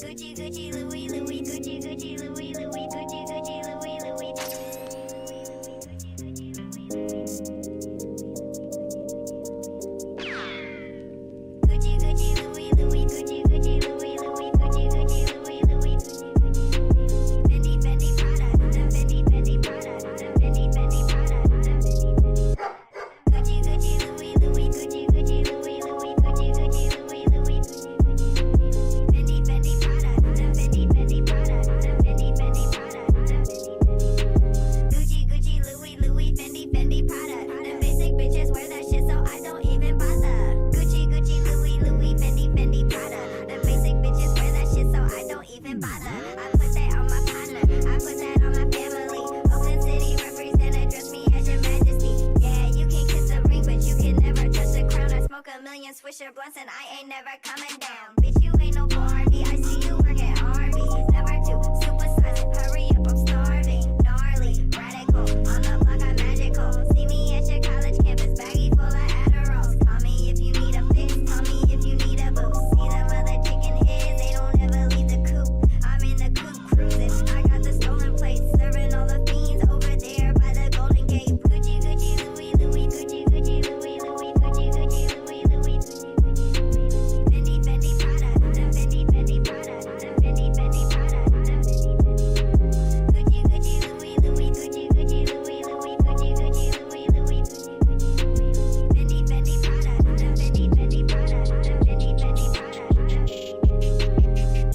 Gucci, Gucci, Louis, Louis, Gucci, Gucci, Louis, Louis, Gucci, Gucci, Louis, Louis. Gucci, Gucci, Louis, Louis, Gucci, Gucci, Louis, Louis, Gucci, Gucci, Louis, Louis. Fendi, Fendi, Prada, Fendi, Fendi, Prada, Fendi, Fendi, Prada, Fendi, Fendi. Gucci, Gucci, Louis, Louis, Gucci, Gucci, Louis, Louis, Gucci, Gucci, Louis, Louis. Fendi, Fendi, Prada, Fendi, Fendi, Prada, Fendi, Fendi, Prada, Fendi, Fendi. Gucci, Gucci, Louis, Louis, Fendi, Fendi, Prada. Them basic bitches wear that shit, so I don't even bother. Gucci, Gucci, Louis, Louis, Fendi, Fendi, Prada. Them basic bitches wear that shit, so I don't even bother. I put that on my partner, I put that on my family. Oakland City represent, address me as your majesty. Yeah, you can kiss a ring, but you can never touch the crown. I smoke a million Swisher blunts and I ain't never coming down. Bitch, you ain't no Barbie, I see you work at Arby's. Never too supersized, hurry up, I'm starving. Gnarly, radical, on the block I'm magical. See me at your college campus, baggy full of Adderalls. Call me if you need a fix, call me if you need a boost. See them other chicken heads, they don't ever leave the coop. I'm in the coupe cruising, I got the stolen plates, serving all the fiends over there by the Golden Gate. Gucci, Gucci, Louis, Louis, Gucci, Gucci, Louis, Louis, Gucci, Gucci, Louis, Louis. Fendi, Fendi, Prada, Fendi, Fendi, Prada, Fendi, Fendi, Prada, Fendi, Fendi. Gucci, Gucci, Louis, Louis, Gucci, Gucci, Louis, Louis, Gucci, Gucci, Louis, Louis. Fendi, Fendi, Prada, Fendi, Fendi, Prada, Fendi, Fendi, Prada, Fendi.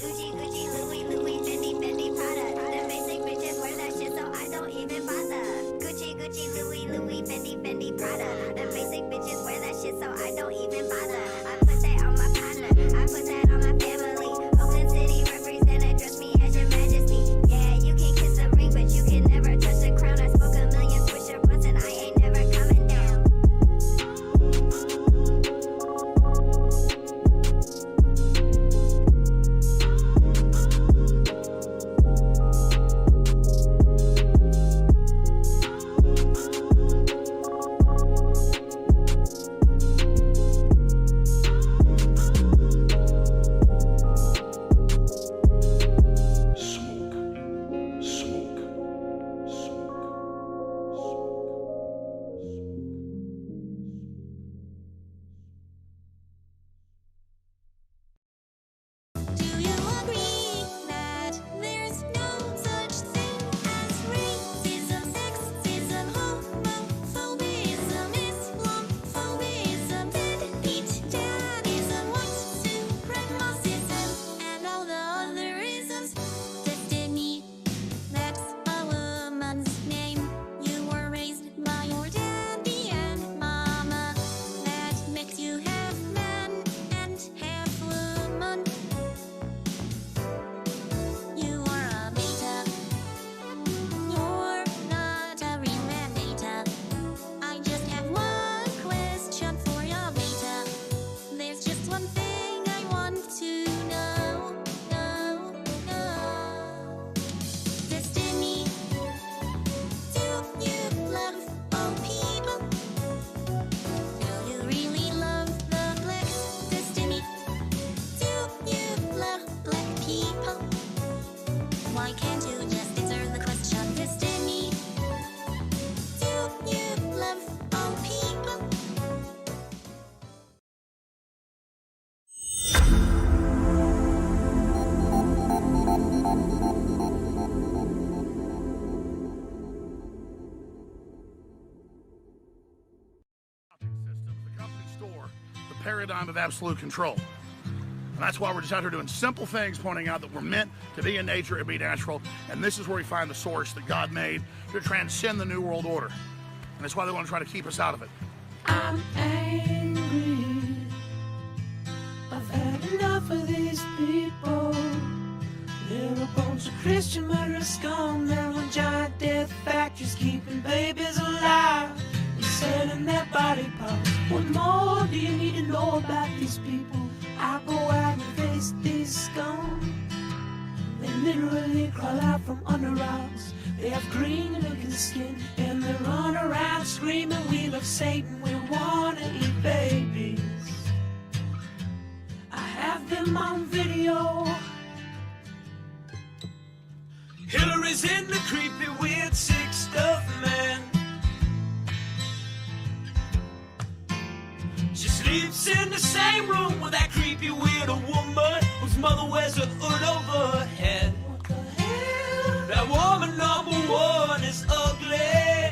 Gucci, Gucci, Louis, Louis, Fendi, Fendi, Prada. Them basic bitches wear that shit, so I don't even bother. Gucci, Gucci, Louis, Louis, Fendi, Fendi, Prada. Them basic bitches wear that shit, so I don't even bother. I put that on my partner, I put that on my family. Oakland City represent, address me as your majesty. Yeah, you can kiss a ring, but you can never touch the crown. I smoke a million Swisher blunts and I ain't never coming down. Do you agree that there's no such thing as racism, sexism, homophobism, Islamophobism, deadbeat dadism, white supremacism, and all the other isms? Destiny, that's a woman's name. You were raised by your daddy and mama. That makes you half man and half woman. You are a beta. You're not a real man, beta. I just have one question for ya, beta. There's just one thing I want to know. Destiny, do you love all people? Do you really love the blacks? Destiny, do you love black people? Why can't you just answer the question? Destiny, do you love all people? Systems, the company store, the paradigm of absolute control. And that's why we're just out here doing simple things, pointing out that we're meant to be in nature and be natural. And this is where we find the source that God made to transcend the New World Order. And that's why they want to try to keep us out of it. I'm angry. I've had enough of these people. They're a bunch of Christian murderers, scum. They're on giant death factories, keeping babies alive and selling their body parts. What more do you need to know about these people? I go out and face these scum. They literally crawl out from under rocks. They have green looking skin and they run around screaming, we love Satan, we wanna eat babies. I have them on video Hillary's in the creepy, weird, sick stuff, man. She sleeps in the same room with that creepy, weird woman whose mother wears a hood over her head. What the hell? That woman number one is ugly.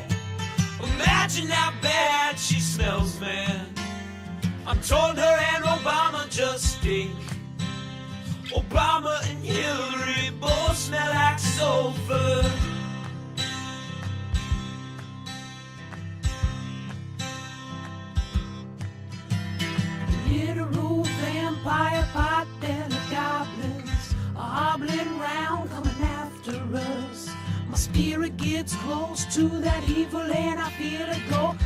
Imagine how bad she smells, man. I'm told her and Obama just stink. Obama and Hillary both smell like sulfur. Literal vampire pot and the goblins are hobbling round coming after us. My spirit gets close to that evil and I feel it go.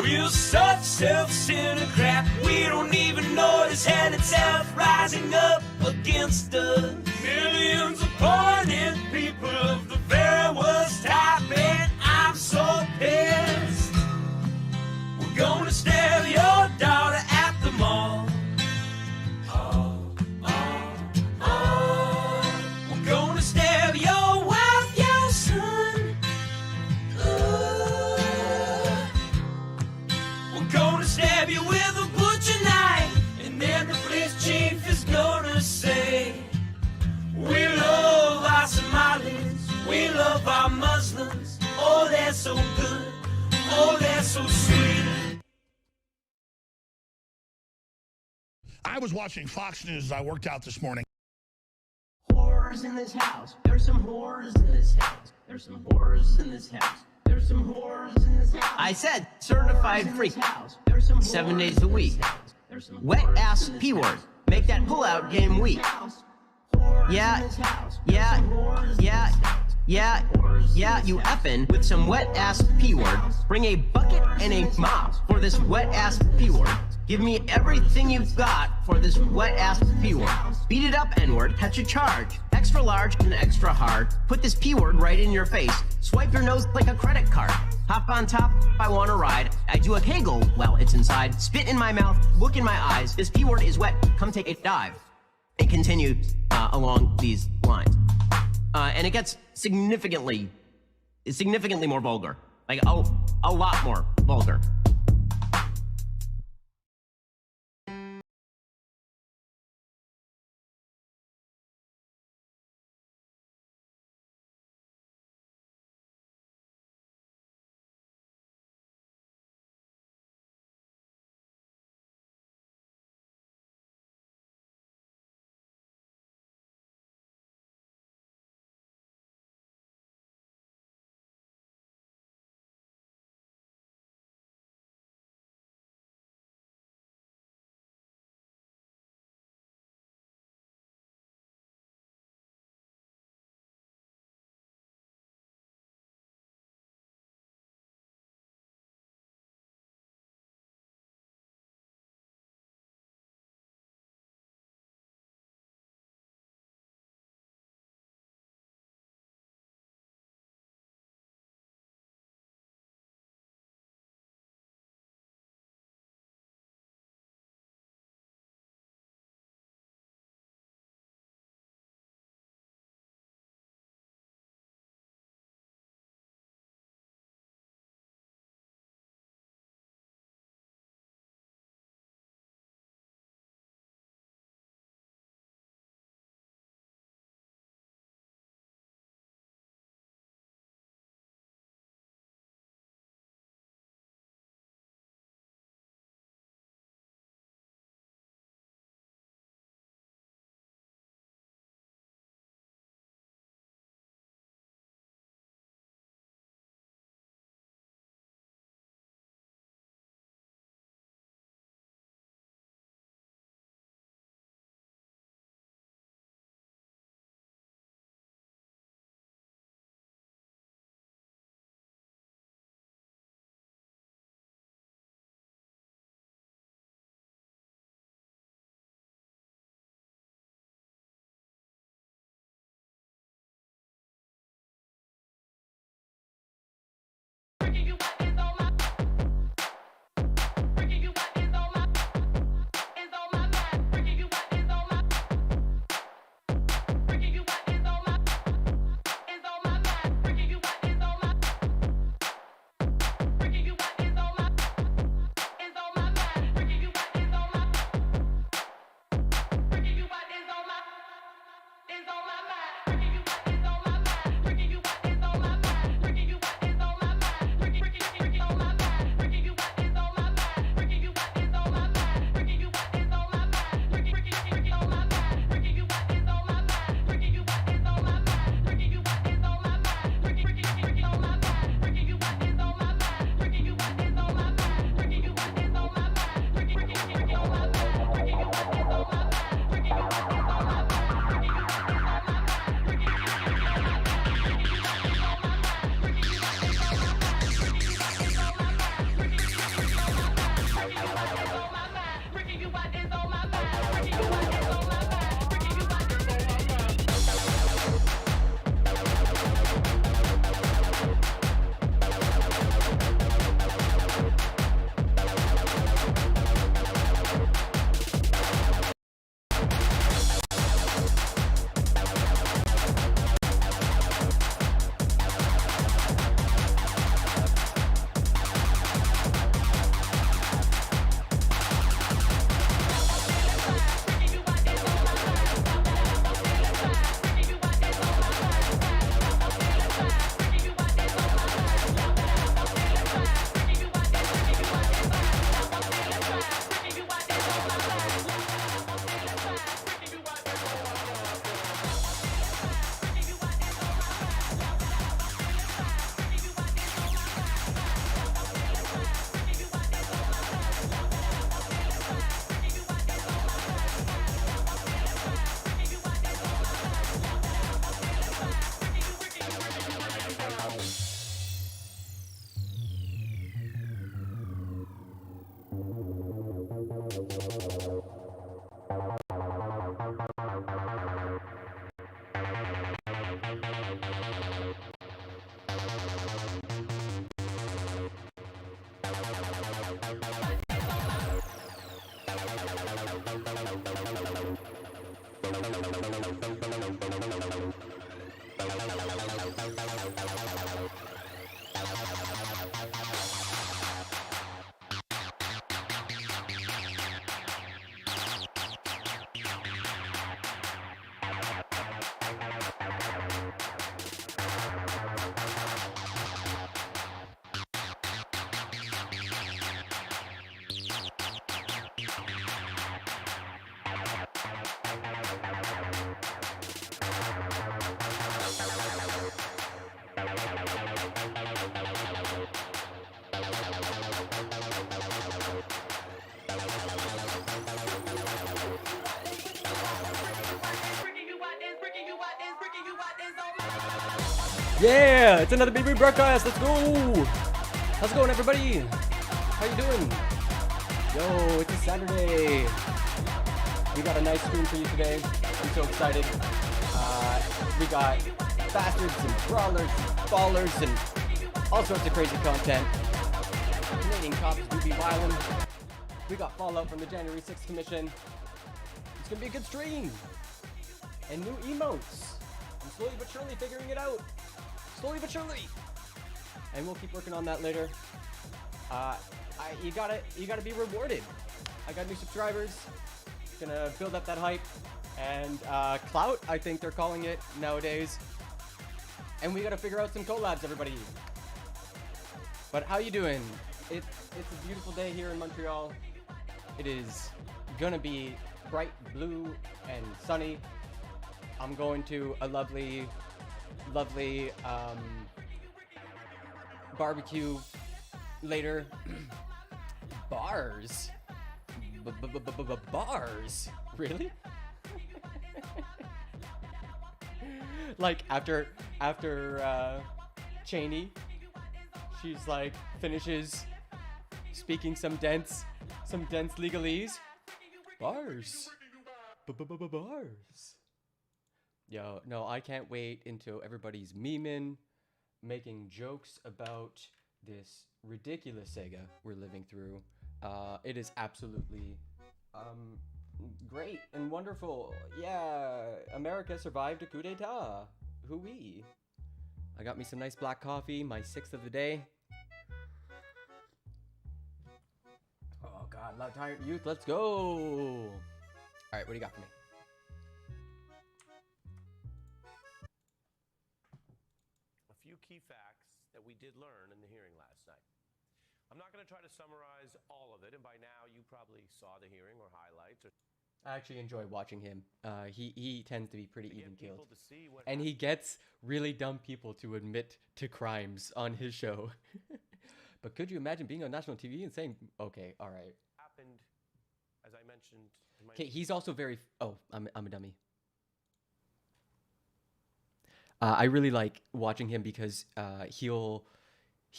We're such self-centered crap. We don't even notice hell itself rising up against us. Millions of pointed people of the very worst type, and I'm so pissed. We're gonna stab your daughter at the mall. We're gonna stab your wife, your son. We're gonna stab you with a butcher knife, and then the police chief is gonna say, we love our Somalis, we love our Muslims. Oh, they're so good, oh, they're so sweet. I was watching Fox News as I worked out this morning. Whores in this house. There's some whores in this house. There's some whores in this house. There's some whores in this house. I said certified freak. There's some 7 days a week. There's some Wet ass P word. Make that pull-out game weak. Yeah, you effin' with some wet ass P word. Bring a bucket and a mop for this wet ass P word. Give me everything you've got for this wet ass P word. Beat it up, N word, catch a charge. Extra large and extra hard. Put this P word right in your face. Swipe your nose like a credit card. Hop on top if I want to ride. I do a kegel while it's inside. Spit in my mouth, look in my eyes. This P word is wet, come take a dive. It continues along these lines. And it gets significantly more vulgar. Like, a lot more vulgar. Yeah, it's another BB broadcast. Let's go. How's it going, everybody? How you doing? Yo, it's a Saturday. We got a nice stream for you today. I'm so excited. We got bastards and brawlers, and ballers, and all sorts of crazy content. Canadian cops do be violent. We got fallout from the January 6th Commission. It's gonna be a good stream. And new emotes. I'm slowly but surely figuring it out. Slowly but surely. And we'll keep working on that later. You gotta be rewarded. I got new subscribers. Gonna build up that hype. And clout, I think they're calling it nowadays. And we gotta figure out some collabs, everybody. But how you doing? It's a beautiful day here in Montreal. It is gonna be bright blue and sunny. I'm going to a lovely barbecue later. Bars? Bars? Really? Like after Cheney, she's like finishes speaking some dense legalese. Bars. Bars. Yo, no, I can't wait until everybody's memeing, making jokes about this ridiculous Sega we're living through. It is absolutely great and wonderful. Yeah, America survived a coup d'etat. Hoo-wee. I got me some nice black coffee, my 6th of the day. Oh God, love tired youth, let's go. All right, what do you got for me? Key facts that we did learn in the hearing last night. I'm not going to try to summarize all of it, and by now you probably saw the hearing or highlights. I actually enjoy watching him. He tends to be pretty even-keeled. And he gets really dumb people to admit to crimes on his show. But could you imagine being on national TV and saying, okay, all right. Happened, as I mentioned. Okay, he's also very... Oh, I'm a dummy. I really like watching him because he'll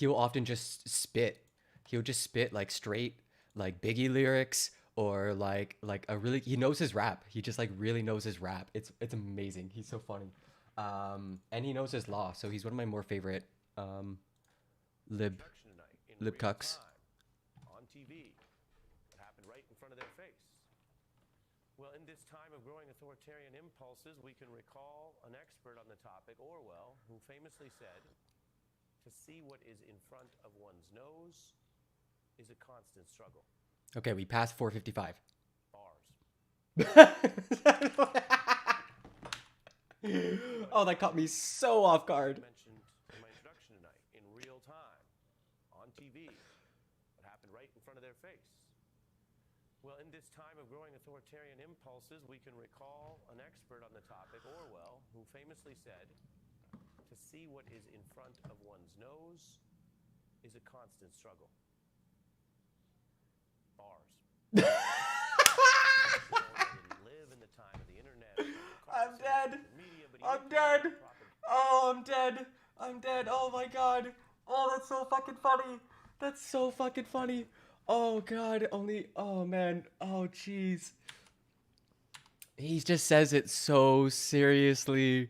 often just spit. He'll just spit like straight like Biggie lyrics or like a really he knows his rap. He just like really knows his rap. It's amazing. He's so funny. And he knows his law. So he's one of my more favorite lib cucks. On TV. It happened right in front of their face. Well, in this time of growing authoritarian impulses, we can recall an expert on the topic, Orwell, who famously said, "To see what is in front of one's nose is a constant struggle." Okay, we passed 4:55. Bars. Oh, that caught me so off guard. Mentioned in my introduction tonight, in real time, on TV, what happened right in front of their face. Well, in this time of growing authoritarian impulses, we can recall an expert on the topic, Orwell, who famously said, "To see what is in front of one's nose is a constant struggle." Bars. Live in the time of the internet. I'm dead. I'm dead. Oh, I'm dead. I'm dead. Oh my God. Oh, that's so fucking funny. That's so fucking funny. Oh God, only. Oh man. Oh jeez. He just says it so seriously.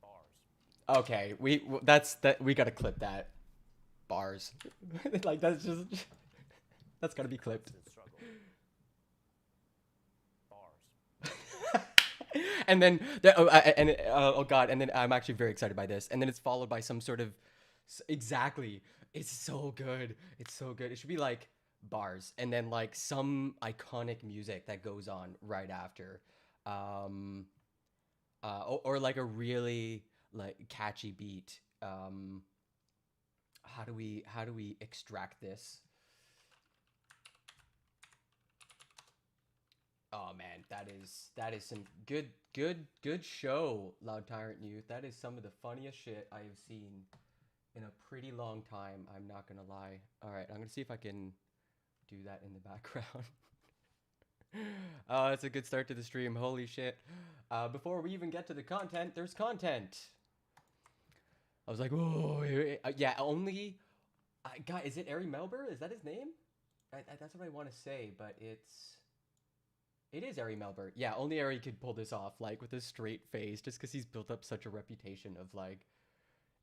Bars. Okay, that's that. We gotta clip that. Bars. Like that's just. That's gotta be clipped. Constant struggle. Bars. And then oh God, and then I'm actually very excited by this. And then it's followed by some sort of exactly. It's so good. It's so good. It should be like bars, and then like some iconic music that goes on right after, or like a really like catchy beat. How do we extract this? Oh man, that is some good show, Loud Tyrant Youth. That is some of the funniest shit I have seen in a pretty long time. I'm not gonna lie. All right, I'm gonna see if I can do that in the background. Oh, it's a good start to the stream. Holy shit! Before we even get to the content, there's content. I was like, whoa, yeah. Only, guy, is it Ari Melber? Is that his name? That's what I want to say, but it is Ari Melber. Yeah, only Ari could pull this off, like, with a straight face, just because he's built up such a reputation of, like,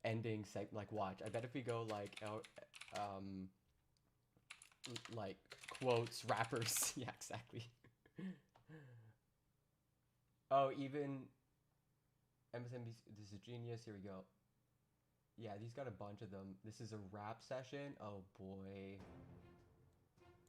ending, like, watch. I bet if we go, like, like, quotes, rappers. Yeah, exactly. Oh, even MSNBC, this is genius. Here we go. Yeah, he's got a bunch of them. This is a rap session. Oh, boy.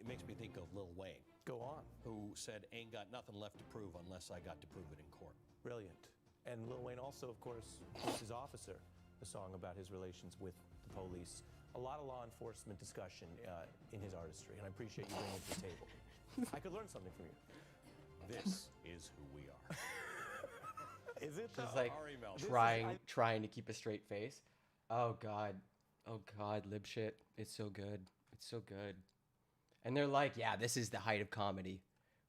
It makes me think of Lil Wayne, Go on. who said, "Ain't got nothing left to prove unless I got to prove it in court." Brilliant. And Lil Wayne also, of course, Police Officer, a song about his relations with the police. A lot of law enforcement discussion in his artistry, and I appreciate you bringing it to the table. I could learn something from you. This is who we are. Is it? Just, though? like, Ari Melber. trying to keep a straight face. Oh, God. Oh, God, lib shit. It's so good. It's so good. And they're like, yeah, this is the height of comedy.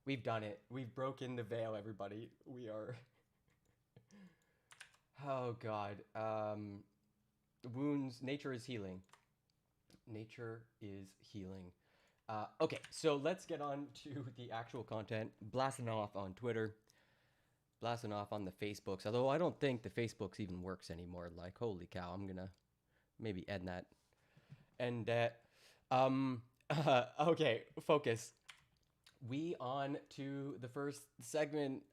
We've done it. We've broken the veil, everybody. We are... Oh, God. Wounds. Nature is healing. Nature is healing. Okay, so let's get on to the actual content. Blasting off on Twitter. Blasting off on the Facebooks. Although I don't think the Facebooks even works anymore. Like, holy cow, I'm gonna maybe end that. And that. Okay, focus. We on to the first segment.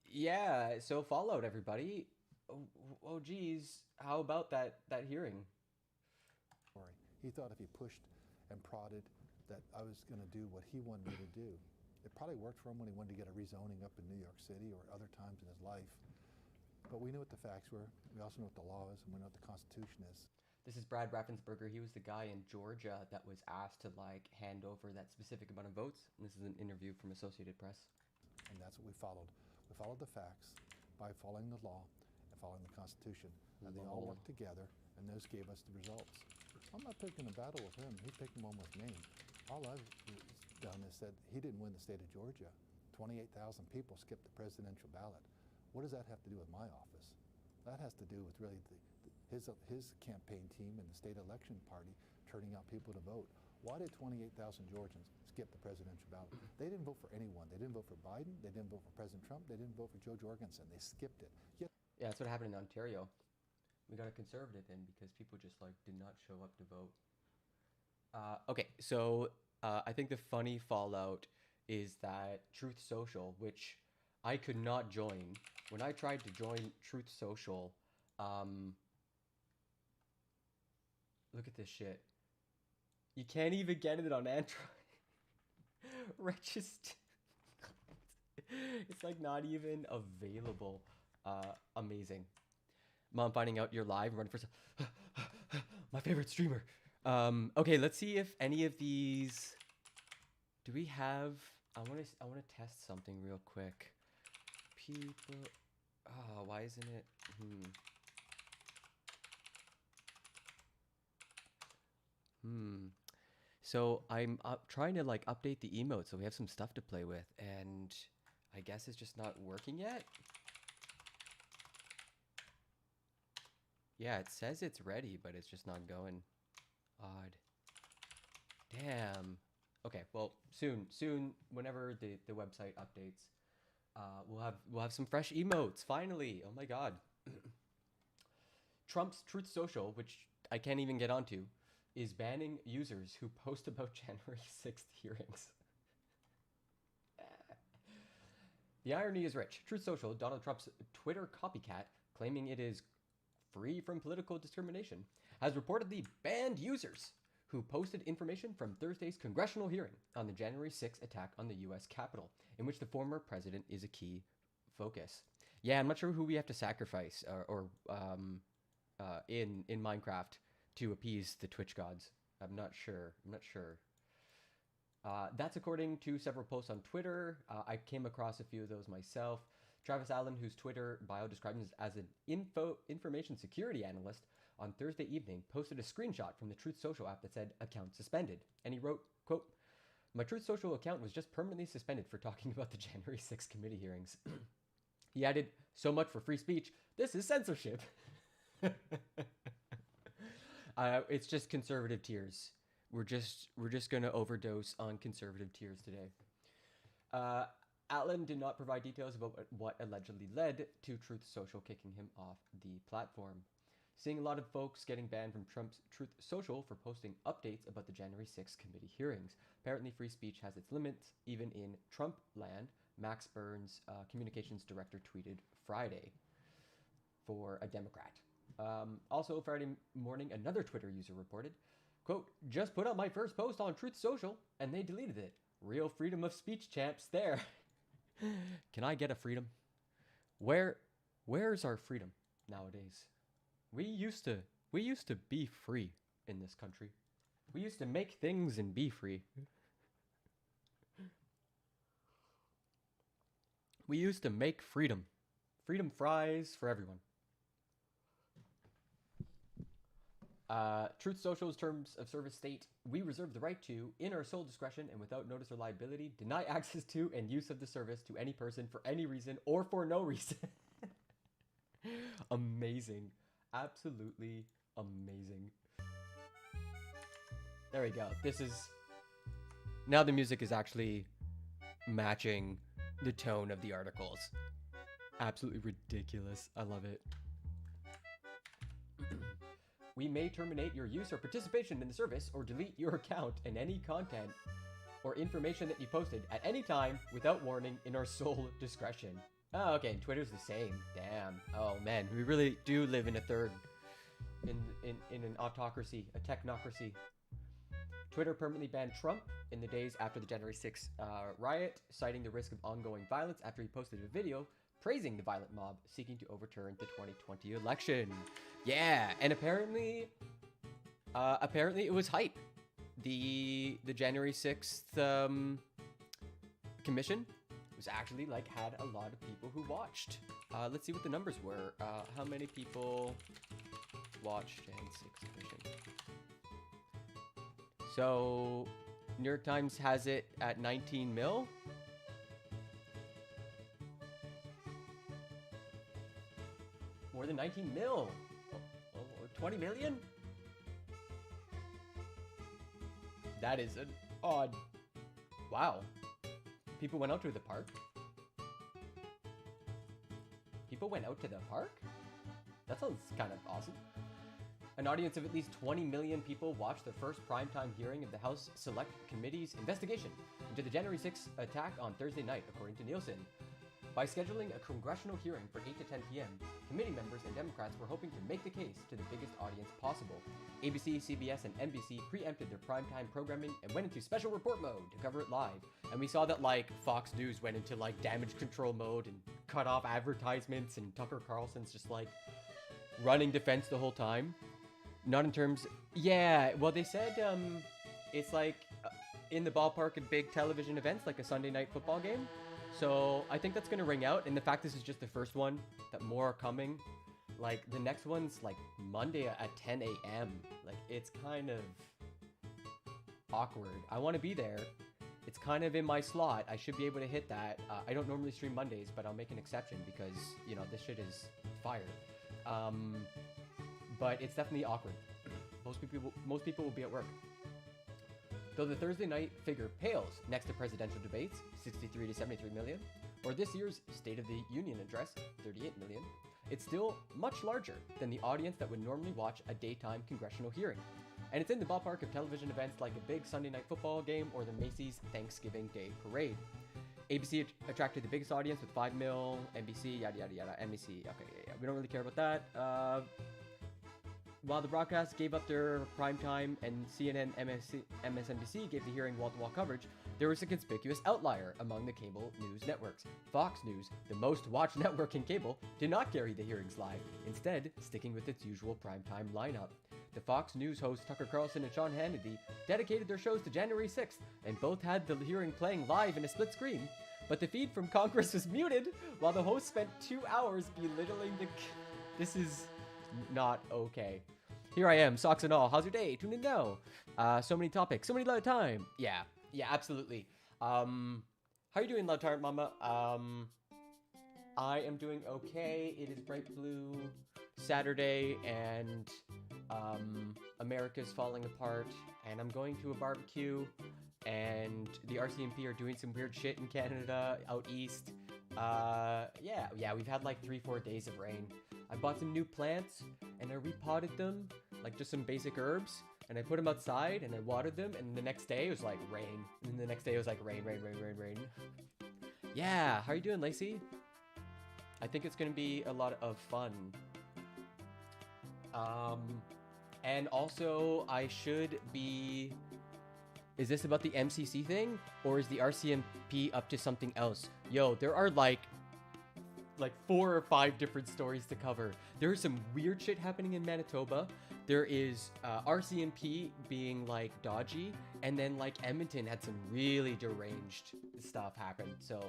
Yeah, so Fallout, everybody. Oh geez, how about that hearing? He thought if he pushed and prodded that I was going to do what he wanted me to do. It probably worked for him when he wanted to get a rezoning up in New York City or other times in his life. But we knew what the facts were. We also know what the law is, and we know what the Constitution is. This is Brad Raffensperger. He was the guy in Georgia that was asked to like hand over that specific amount of votes. And this is an interview from Associated Press. And that's what we followed. We followed the facts by following the law and following the Constitution. And they all worked together, and those gave us the results. I'm not picking a battle with him. He's picking one with me. All I've done is said he didn't win the state of Georgia. 28,000 people skipped the presidential ballot. What does that have to do with my office? That has to do with really his campaign team and the state election party turning out people to vote. Why did 28,000 Georgians skip the presidential ballot? They didn't vote for anyone. They didn't vote for Biden. They didn't vote for President Trump. They didn't vote for Joe Jorgensen. They skipped it. Yet Yeah, that's what happened in Ontario. We got a conservative in because people just like did not show up to vote. Okay, so I think the funny fallout is that Truth Social, which I could not join. When I tried to join Truth Social, look at this shit. You can't even get it on Android. Register. It's like not even available. Amazing. Mom finding out you're live and running for my favorite streamer. Okay, let's see if any of these. Do we have? I want to test something real quick. People. Oh, why isn't it? So I'm trying to like update the emote so we have some stuff to play with, and I guess it's just not working yet. Yeah, it says it's ready, but it's just not going. Odd. Damn. Okay, well, soon, whenever the website updates, we'll have some fresh emotes. Finally, oh my god. Trump's Truth Social, which I can't even get onto, is banning users who post about January 6th hearings. The irony is rich. Truth Social, Donald Trump's Twitter copycat, claiming it is free from political discrimination, has reportedly banned users who posted information from Thursday's congressional hearing on the January 6th attack on the U.S. Capitol, in which the former president is a key focus. Yeah, I'm not sure who we have to sacrifice in Minecraft to appease the Twitch gods. I'm not sure. That's according to several posts on Twitter. I came across a few of those myself. Travis Allen, whose Twitter bio describes him as an information security analyst, on Thursday evening posted a screenshot from the Truth Social app that said account suspended. And he wrote, quote, "My Truth Social account was just permanently suspended for talking about the January 6th committee hearings." He added, "So much for free speech. This is censorship." It's just conservative tears. We're just gonna overdose on conservative tears today. Allen did not provide details about what allegedly led to Truth Social kicking him off the platform. Seeing a lot of folks getting banned from Trump's Truth Social for posting updates about the January 6th committee hearings. Apparently free speech has its limits, even in Trump land. Max Burns, communications director, tweeted Friday for a Democrat. Also Friday morning, another Twitter user reported, quote, "Just put out my first post on Truth Social and they deleted it. Real freedom of speech champs there." Can I get a freedom? Where's our freedom nowadays? We used to be free in this country. We used to make things and be free. We used to make freedom. Freedom fries for everyone. Truth Social's terms of service state, "We reserve the right to, in our sole discretion and without notice or liability, deny access to and use of the service to any person for any reason or for no reason." Amazing. Absolutely amazing. There we go. This is... Now the music is actually matching the tone of the articles. Absolutely ridiculous. I love it. "We may terminate your use or participation in the service or delete your account and any content or information that you posted at any time without warning in our sole discretion." Oh, okay, and Twitter's the same. Damn. Oh man, we really do live in a third, in an autocracy, a technocracy. Twitter permanently banned Trump in the days after the January 6th riot, citing the risk of ongoing violence after he posted a video praising the violent mob seeking to overturn the 2020 election. Yeah, and apparently it was hype. The January 6th commission was actually had a lot of people who watched. Let's see what the numbers were. How many people watched Jan 6 commission? So New York Times has it at 19 mil. More than 19 mil. 20 million? That is an odd... Wow. People went out to the park? People went out to the park? That sounds kind of awesome. An audience of at least 20 million people watched the first primetime hearing of the House Select Committee's investigation into the January 6th attack on Thursday night, according to Nielsen. By scheduling a congressional hearing for 8 to 10 p.m., committee members and Democrats were hoping to make the case to the biggest audience possible. ABC, CBS, and NBC preempted their primetime programming and went into special report mode to cover it live. And we saw that, Fox News went into, damage control mode and cut off advertisements, and Tucker Carlson's just, running defense the whole time. Not in terms... Yeah, well, they said, it's, in the ballpark of big television events, like a Sunday night football game. So I think that's going to ring out, and the fact this is just the first one, that more are coming. The next one's, Monday at 10 a.m. It's kind of awkward. I want to be there. It's kind of in my slot. I should be able to hit that. I don't normally stream Mondays, but I'll make an exception because, this shit is fire. But it's definitely awkward. Most people will be at work. Though the Thursday night figure pales next to presidential debates, 63 to 73 million, or this year's State of the Union address, 38 million, it's still much larger than the audience that would normally watch a daytime congressional hearing. And it's in the ballpark of television events like a big Sunday night football game or the Macy's Thanksgiving Day Parade. ABC attracted the biggest audience with 5 mil, NBC, yada yada yada, NBC, okay, yeah, we don't really care about that. While the broadcast gave up their primetime and CNN, MSNBC gave the hearing wall-to-wall coverage, there was a conspicuous outlier among the cable news networks. Fox News, the most watched network in cable, did not carry the hearings live, instead sticking with its usual primetime lineup. The Fox News hosts Tucker Carlson and Sean Hannity dedicated their shows to January 6th, and both had the hearing playing live in a split screen. But the feed from Congress was muted, while the host spent 2 hours belittling the... This is not okay. Here I am, socks and all. How's your day? Tune in now. So many topics, so many lot of time. Yeah, absolutely. How are you doing, Love Tart Mama? I am doing okay. It is bright blue Saturday, and America's falling apart, and I'm going to a barbecue, and the RCMP are doing some weird shit in Canada, out east. Yeah, we've had like 3-4 days of rain. I bought some new plants, and I repotted them, like just some basic herbs, and I put them outside, and I watered them, and the next day it was like rain, and then the next day it was like rain. Yeah, how are you doing, Lacey? I think it's gonna be a lot of fun. And also, I should be... Is this about the MCC thing? Or is the RCMP up to something else? Yo, there are like 4 or 5 different stories to cover. There's some weird shit happening in Manitoba. There is RCMP being like dodgy, and then like Edmonton had some really deranged stuff happen. So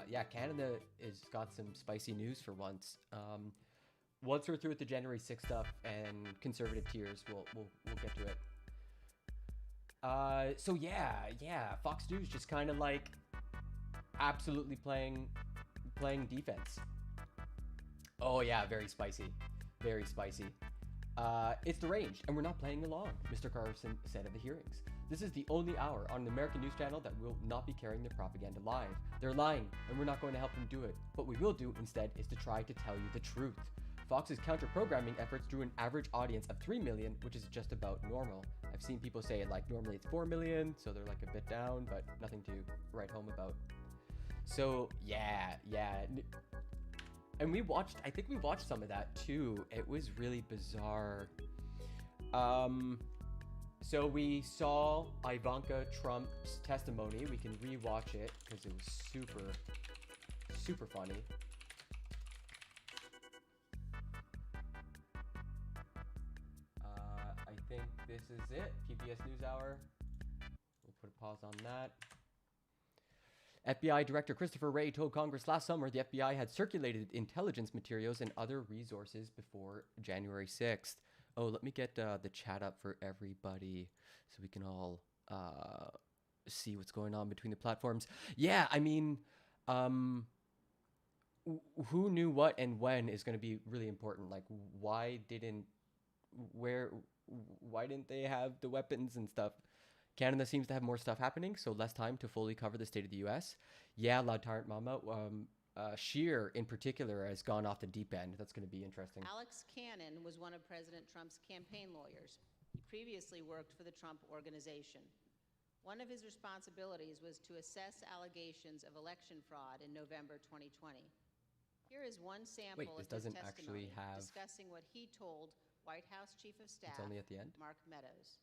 yeah, Canada has got some spicy news for once. Once we're through with the January 6th stuff and conservative tiers, we'll get to it. So yeah, Fox News just kind of like absolutely playing defense. Oh yeah, very spicy. It's deranged, and we're not playing along, Mr. Carson said at the hearings. This is the only hour on an American news channel that will not be carrying the propaganda live. They're lying, and we're not going to help them do it. What we will do instead is to try to tell you the truth. Fox's counter-programming efforts drew an average audience of 3 million, which is just about normal. I've seen people say like normally it's 4 million, so they're like a bit down, but nothing to write home about. So yeah. And I think we watched some of that too. It was really bizarre. So we saw Ivanka Trump's testimony. We can rewatch it because it was super funny. I think this is it. PBS NewsHour. We'll put a pause on that. FBI Director Christopher Wray told Congress last summer the FBI had circulated intelligence materials and other resources before January 6th. Oh, let me get the chat up for everybody so we can all see what's going on between the platforms. Yeah, I mean, who knew what and when is going to be really important. Like, why didn't they have the weapons and stuff? Canada seems to have more stuff happening, so less time to fully cover the state of the U.S. Yeah, Loud Tyrant Mama. Scheer, in particular, has gone off the deep end. That's going to be interesting. Alex Cannon was one of President Trump's campaign lawyers. He previously worked for the Trump Organization. One of his responsibilities was to assess allegations of election fraud in November 2020. Here is one sample of his testimony discussing what he told White House Chief of Staff It's only at the end? Mark Meadows.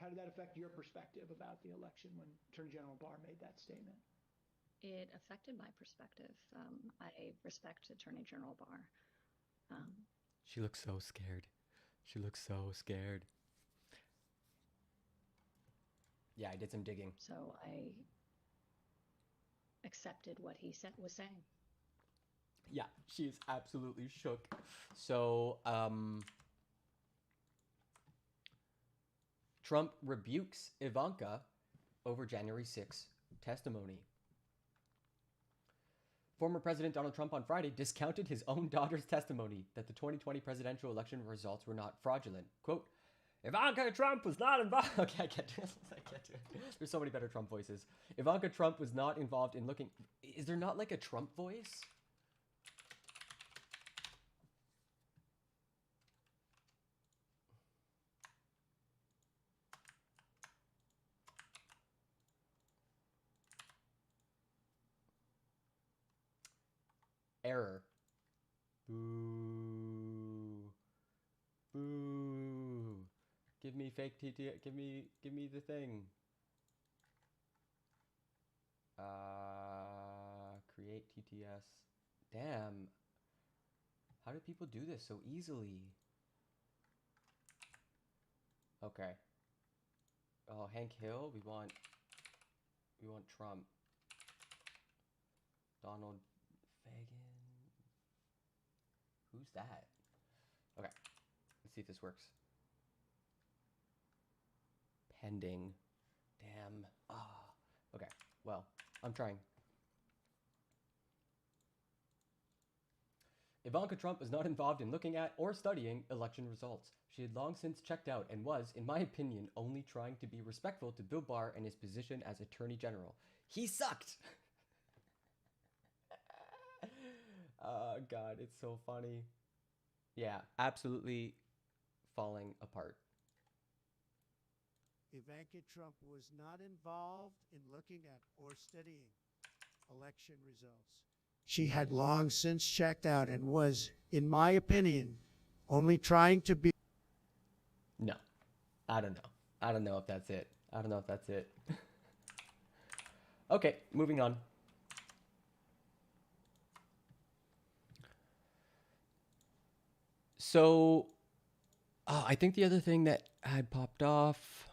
How did that affect your perspective about the election when Attorney General Barr made that statement? It affected my perspective. I respect Attorney General Barr. She looks so scared. Yeah, I did some digging. So I accepted what he was saying. Yeah, she's absolutely shook. So, Trump rebukes Ivanka over January 6th testimony. Former President Donald Trump on Friday discounted his own daughter's testimony that the 2020 presidential election results were not fraudulent. Quote, Ivanka Trump was not involved. Okay, I get it. There's so many better Trump voices. Ivanka Trump was not involved in looking. Is there not like a Trump voice? Error. Boo. Boo. Give me fake TT. Give me the thing. Create TTS. Damn. How do people do this so easily? Okay. Oh, Hank Hill. We want Trump. Donald Fagan. Who's that? Okay. Let's see if this works. Pending. Damn. Okay. Well, I'm trying. Ivanka Trump was not involved in looking at or studying election results. She had long since checked out and was, in my opinion, only trying to be respectful to Bill Barr and his position as Attorney General. He sucked! Oh, God, it's so funny. Yeah, absolutely falling apart. Ivanka Trump was not involved in looking at or studying election results. She had long since checked out and was, in my opinion, only trying to be... No, I don't know. I don't know if that's it. I don't know if that's it. Okay, moving on. So, I think the other thing that had popped off...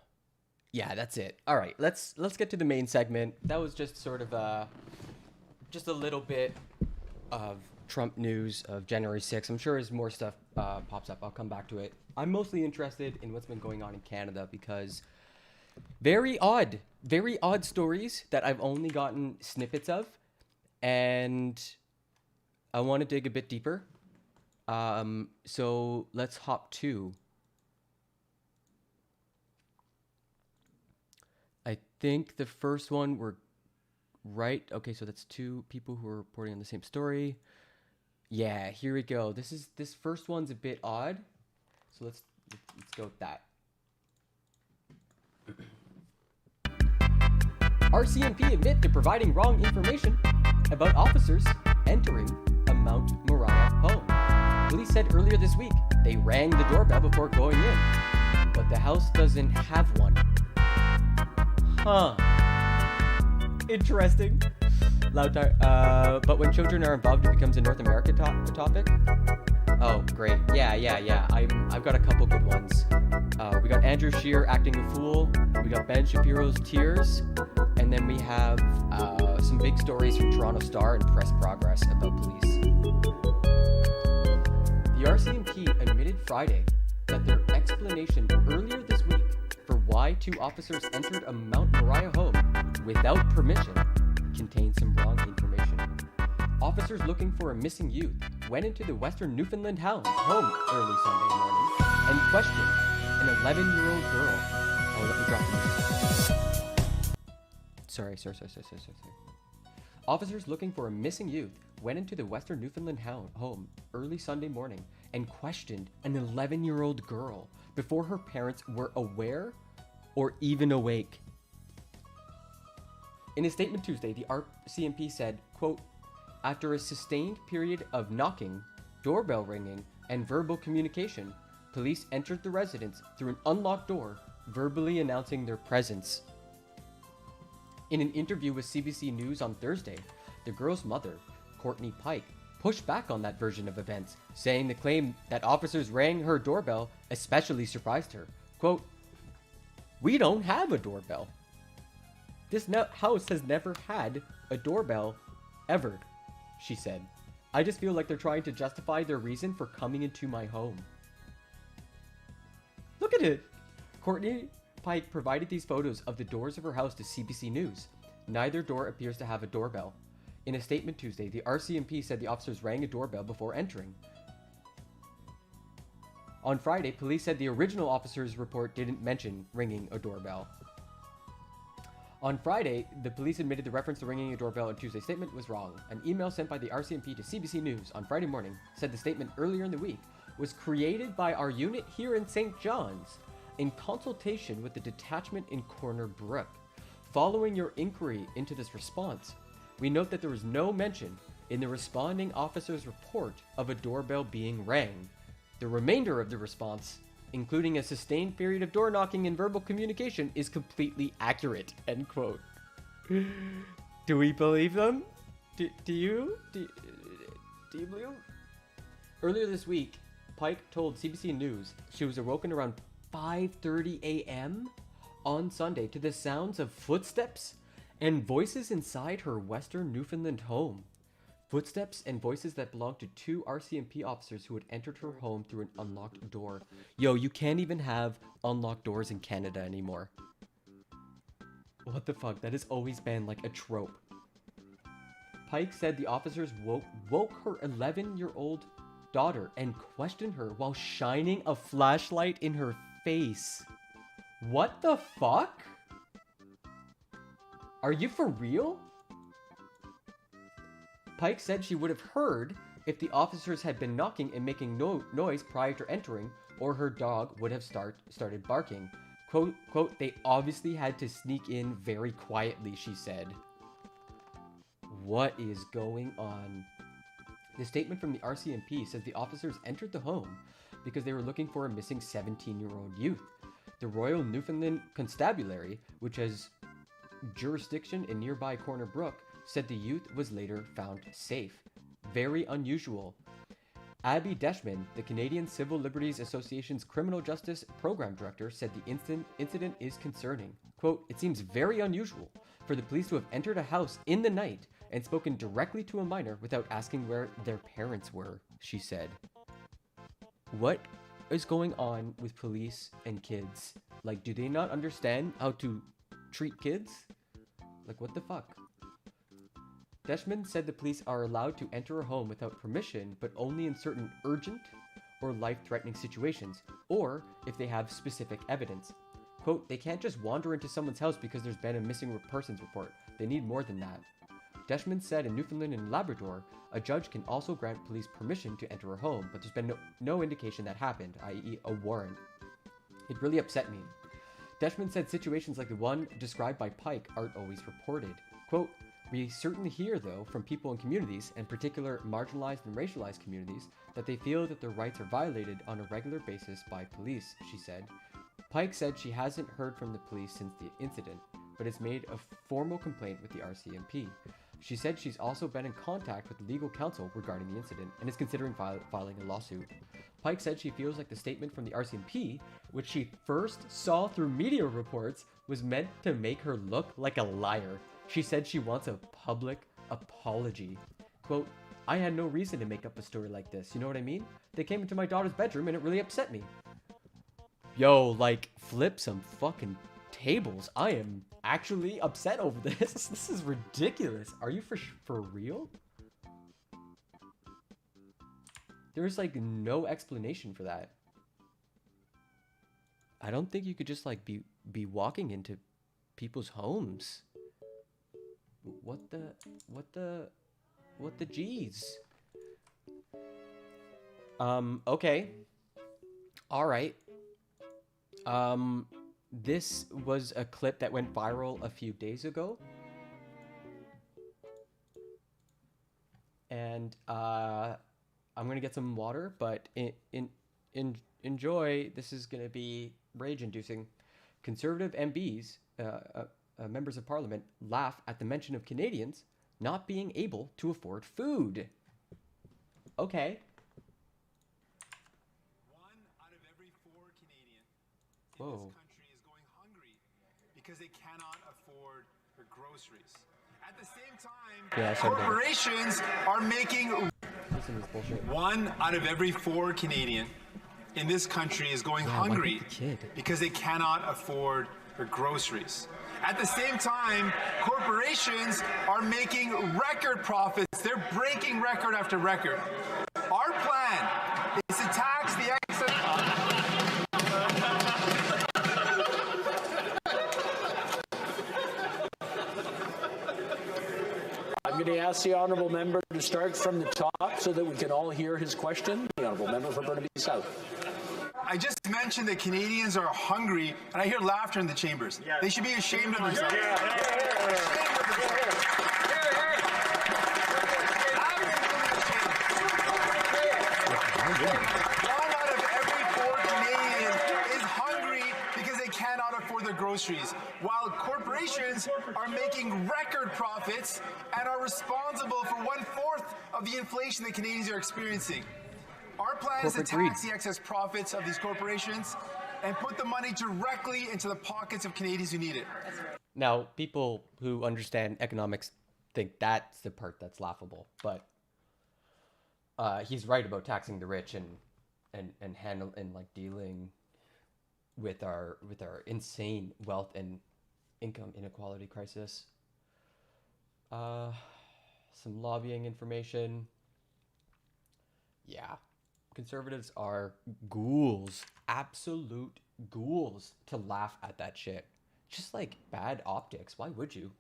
Yeah, that's it. All right, let's get to the main segment. That was just sort of just a little bit of Trump news of January 6th. I'm sure as more stuff pops up, I'll come back to it. I'm mostly interested in what's been going on in Canada because very odd stories that I've only gotten snippets of, and I want to dig a bit deeper. So let's hop to. I think the first one we're right. Okay, so that's two people who are reporting on the same story. Yeah, here we go. This first one's a bit odd. So let's go with that. RCMP admit to providing wrong information about officers entering a Mount Moriah home. Police said earlier this week they rang the doorbell before going in, but the house doesn't have one. Huh. Interesting. But when children are involved, it becomes a North America topic. Oh, great. Yeah. I've got a couple good ones. We got Andrew Scheer acting a fool. We got Ben Shapiro's tears. And then we have some big stories from Toronto Star and Press Progress about police. The RCMP admitted Friday that their explanation earlier this week for why two officers entered a Mount Moriah home without permission contained some wrong information. Officers looking for a missing youth went into the Western Newfoundland home early Sunday morning and questioned an 11-year-old girl. Oh, let me drop the music. Sorry. Officers looking for a missing youth went into the Western Newfoundland home early Sunday morning and questioned an 11-year-old girl before her parents were aware or even awake. In a statement Tuesday, the RCMP said, quote, after a sustained period of knocking, doorbell ringing, and verbal communication, police entered the residence through an unlocked door, verbally announcing their presence. In an interview with CBC News on Thursday, the girl's mother, Courtney Pike, pushed back on that version of events, saying the claim that officers rang her doorbell especially surprised her. Quote, we don't have a doorbell. This house has never had a doorbell, ever, she said. I just feel like they're trying to justify their reason for coming into my home. Look at it! Courtney Pike provided these photos of the doors of her house to CBC News. Neither door appears to have a doorbell. In a statement Tuesday, the RCMP said the officers rang a doorbell before entering. On Friday, police said the original officer's report didn't mention ringing a doorbell. On Friday, the police admitted the reference to ringing a doorbell in Tuesday's statement was wrong. An email sent by the RCMP to CBC News on Friday morning said the statement earlier in the week was created by our unit here in St. John's in consultation with the detachment in Corner Brook. Following your inquiry into this response, we note that there was no mention in the responding officer's report of a doorbell being rang. The remainder of the response, including a sustained period of door knocking and verbal communication, is completely accurate, end quote. Do we believe them? Do you believe them? Earlier this week, Pike told CBC News she was awoken around 5:30 a.m. on Sunday to the sounds of footsteps and voices inside her Western Newfoundland home. Footsteps and voices that belonged to two RCMP officers who had entered her home through an unlocked door. Yo, you can't even have unlocked doors in Canada anymore. What the fuck? That has always been like a trope. Pike said the officers woke her 11-year-old daughter and questioned her while shining a flashlight in her face. What the fuck? Are you for real? Pike said she would have heard if the officers had been knocking and making no noise prior to entering, or her dog would have started barking. Quote, they obviously had to sneak in very quietly, she said. What is going on? The statement from the RCMP says the officers entered the home because they were looking for a missing 17-year-old youth. The Royal Newfoundland Constabulary, which has jurisdiction in nearby Corner Brook, said the youth was later found safe. Very unusual. Abby Deshman, the Canadian Civil Liberties Association's Criminal Justice Program Director, said the incident is concerning. Quote, it seems very unusual for the police to have entered a house in the night and spoken directly to a minor without asking where their parents were, she said. What is going on with police and kids? Like, do they not understand how to treat kids? Like, what the fuck? Deshman said the police are allowed to enter a home without permission, but only in certain urgent or life-threatening situations, or if they have specific evidence. Quote, they can't just wander into someone's house because there's been a missing persons report. They need more than that. Deshman said in Newfoundland and Labrador, a judge can also grant police permission to enter a home, but there's been no indication that happened, i.e. a warrant. It really upset me. Deshman said situations like the one described by Pike aren't always reported. Quote, we certainly hear, though, from people in communities, and particular marginalized and racialized communities, that they feel that their rights are violated on a regular basis by police, she said. Pike said she hasn't heard from the police since the incident, but has made a formal complaint with the RCMP. She said she's also been in contact with legal counsel regarding the incident and is considering filing a lawsuit. Pike said she feels like the statement from the RCMP, which she first saw through media reports, was meant to make her look like a liar. She said she wants a public apology. Quote, I had no reason to make up a story like this, you know what I mean? They came into my daughter's bedroom and it really upset me. Yo, like, flip some fucking tables. I am actually upset over this. This is ridiculous. Are you for real? There's like no explanation for that. I don't think you could just like be walking into people's homes. What the G's? Okay. All right. This was a clip that went viral a few days ago. And, I'm gonna get some water, but enjoy. This is gonna be rage-inducing. Conservative MPs, members of parliament, laugh at the mention of Canadians not being able to afford food. Okay. 1 out of every 4 Canadians in Whoa. this country is going hungry because they cannot afford their groceries. At the same time, Yeah, I said that. corporations are making Listen to this bullshit. 1 out of every 4 Canadian in this country is going Yeah, why hungry did the kid? because they cannot afford their groceries. At the same time, corporations are making record profits. They're breaking record after record. Our plan is to tax the excess. I'm going to ask the honourable member to start from the top so that we can all hear his question. The honourable member for Burnaby South. I just mentioned that Canadians are hungry, and I hear laughter in the chambers. They should be ashamed of themselves. One out of every 4 Canadians is hungry because they cannot afford their groceries, while corporations are making record profits and are responsible for 1/4 of the inflation that Canadians are experiencing. Our plan is to tax the excess profits of these corporations and put the money directly into the pockets of Canadians who need it. Now, people who understand economics think that's the part that's laughable, but he's right about taxing the rich and like dealing with our insane wealth and income inequality crisis. Some lobbying information. Yeah. Conservatives are ghouls, absolute ghouls to laugh at that shit. Just like bad optics. Why would you?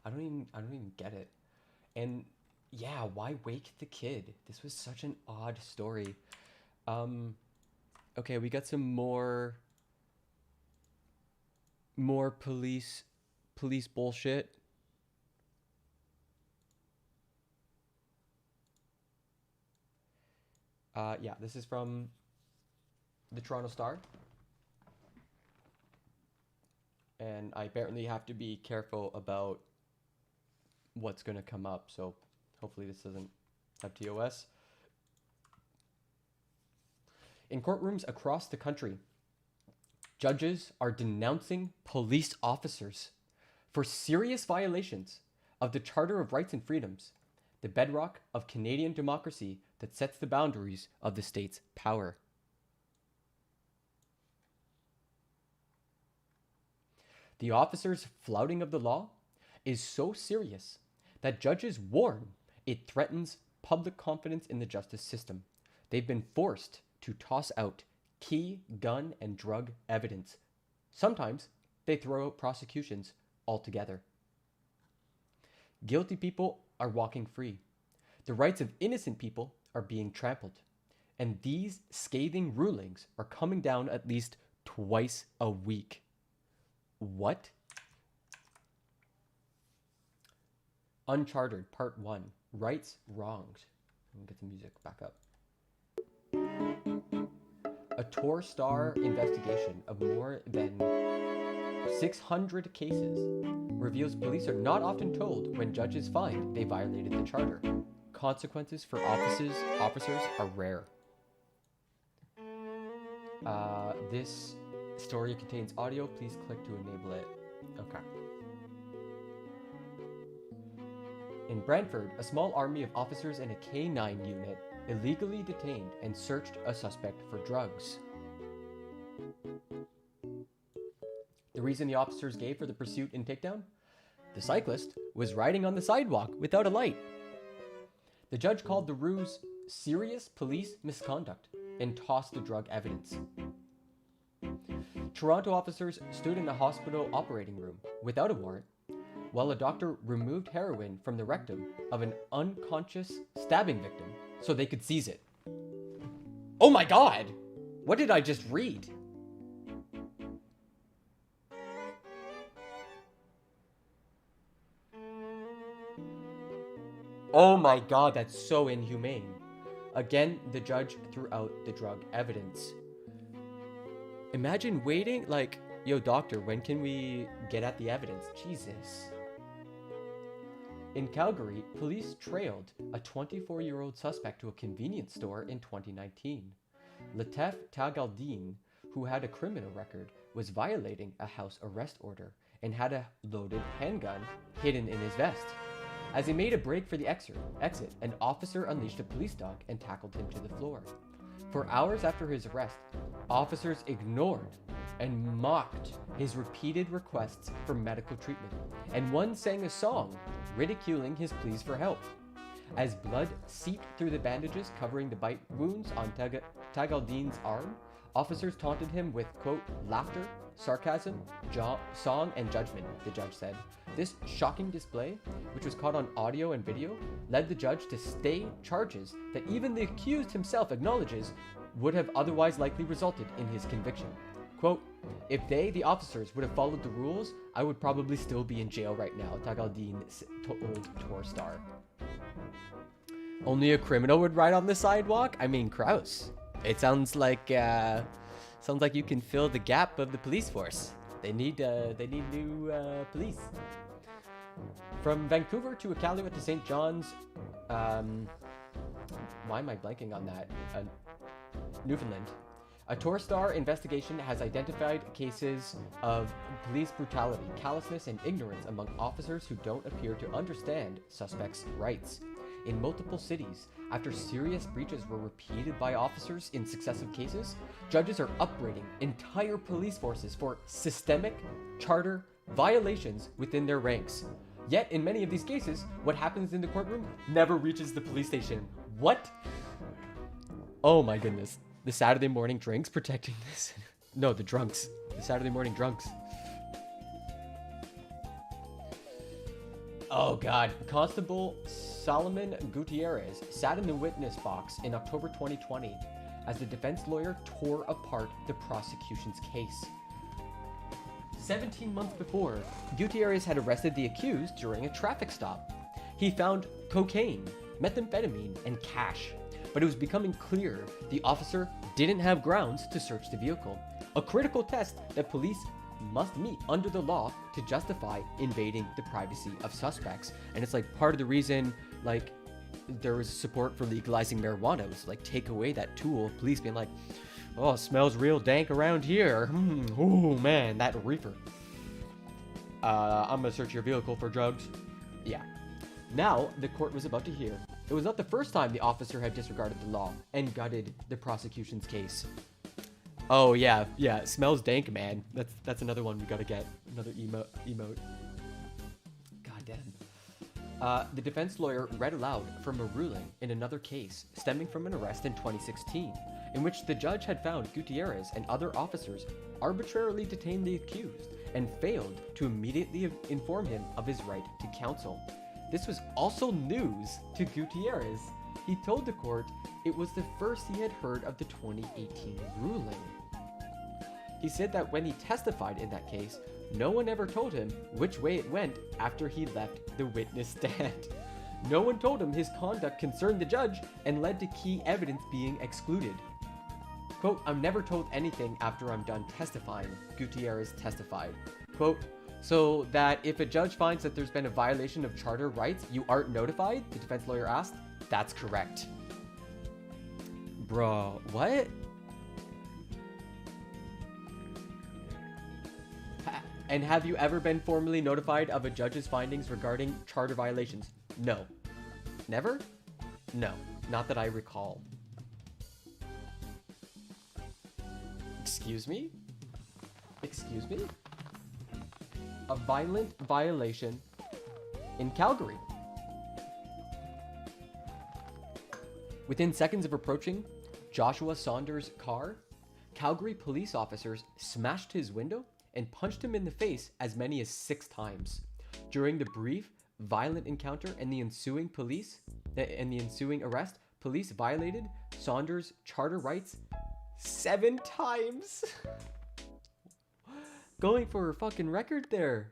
I don't even get it. And yeah, why wake the kid? This was such an odd story. Okay, we got some more police bullshit. Yeah, this is from the Toronto Star. And I apparently have to be careful about what's going to come up, so hopefully this doesn't have TOS. In courtrooms across the country, judges are denouncing police officers for serious violations of the Charter of Rights and Freedoms, the bedrock of Canadian democracy that sets the boundaries of the state's power. The officers' flouting of the law is so serious that judges warn it threatens public confidence in the justice system. They've been forced to toss out key gun and drug evidence. Sometimes they throw out prosecutions altogether. Guilty people are walking free. The rights of innocent people are being trampled. And these scathing rulings are coming down at least twice a week. What? Uncharted Part 1. Rights Wronged. Let me get the music back up. A Torstar investigation of more than 600 cases reveals police are not often told when judges find they violated the charter. Consequences for officers are rare. This story contains audio. Please click to enable it. Okay. In Brantford, a small army of officers and a K9 unit illegally detained and searched a suspect for drugs. The reason the officers gave for the pursuit and takedown? The cyclist was riding on the sidewalk without a light. The judge called the ruse serious police misconduct and tossed the drug evidence. Toronto officers stood in a hospital operating room without a warrant while a doctor removed heroin from the rectum of an unconscious stabbing victim so they could seize it. Oh my God! What did I just read? Oh my God, that's so inhumane. Again, the judge threw out the drug evidence. Imagine waiting, like, yo, doctor, when can we get at the evidence? Jesus. In Calgary, police trailed a 24-year-old suspect to a convenience store in 2019. Lateef Tagaldeen, who had a criminal record, was violating a house arrest order and had a loaded handgun hidden in his vest. As he made a break for the exit, an officer unleashed a police dog and tackled him to the floor. For hours after his arrest, officers ignored and mocked his repeated requests for medical treatment, and one sang a song ridiculing his pleas for help. As blood seeped through the bandages covering the bite wounds on Tagaldeen's arm, officers taunted him with, quote, laughter, sarcasm, song, and judgment, the judge said. This shocking display, which was caught on audio and video, led the judge to stay charges that even the accused himself acknowledges would have otherwise likely resulted in his conviction. Quote, if they, the officers, would have followed the rules, I would probably still be in jail right now, Tagaldeen told Torstar. Only a criminal would ride on the sidewalk? I mean, Kraus. It sounds like you can fill the gap of the police force. They need new police. From Vancouver to Iqaluit to St. John's, why am I blanking on that? Newfoundland. A Torstar investigation has identified cases of police brutality, callousness, and ignorance among officers who don't appear to understand suspects' rights. In multiple cities, after serious breaches were repeated by officers in successive cases, judges are upgrading entire police forces for systemic charter violations within their ranks. Yet, in many of these cases, what happens in the courtroom never reaches the police station. What? Oh my goodness. The Saturday morning drinks protecting this? No, the drunks. The Saturday morning drunks. Oh god. Constable Solomon Gutierrez sat in the witness box in October 2020 as the defense lawyer tore apart the prosecution's case. 17 months before, Gutierrez had arrested the accused during a traffic stop. He found cocaine, methamphetamine, and cash, but it was becoming clear the officer didn't have grounds to search the vehicle, a critical test that police must meet under the law to justify invading the privacy of suspects. And it's like part of the reason like there was support for legalizing marijuana. It was like take away that tool of police being like, oh, it smells real dank around here. Oh man, that reefer. I'm gonna search your vehicle for drugs. Yeah. Now the court was about to hear. It was not the first time the officer had disregarded the law and gutted the prosecution's case. Oh yeah, it smells dank, man. That's another one we gotta get. Another emote. God damn. The defense lawyer read aloud from a ruling in another case stemming from an arrest in 2016, in which the judge had found Gutierrez and other officers arbitrarily detained the accused and failed to immediately inform him of his right to counsel. This was also news to Gutierrez. He told the court it was the first he had heard of the 2018 ruling. He said that when he testified in that case, no one ever told him which way it went after he left the witness stand. No one told him his conduct concerned the judge and led to key evidence being excluded. Quote, I'm never told anything after I'm done testifying, Gutierrez testified. Quote, so that if a judge finds that there's been a violation of charter rights, you aren't notified? The defense lawyer asked. That's correct. Bro, what? And have you ever been formally notified of a judge's findings regarding charter violations? No. Never? No, not that I recall. Excuse me? Excuse me? A violent violation in Calgary. Within seconds of approaching Joshua Saunders' car, Calgary police officers smashed his window and punched him in the face as many as 6 times. During the brief, violent encounter and the ensuing arrest, police violated Saunders' charter rights 7 times. Going for a fucking record there.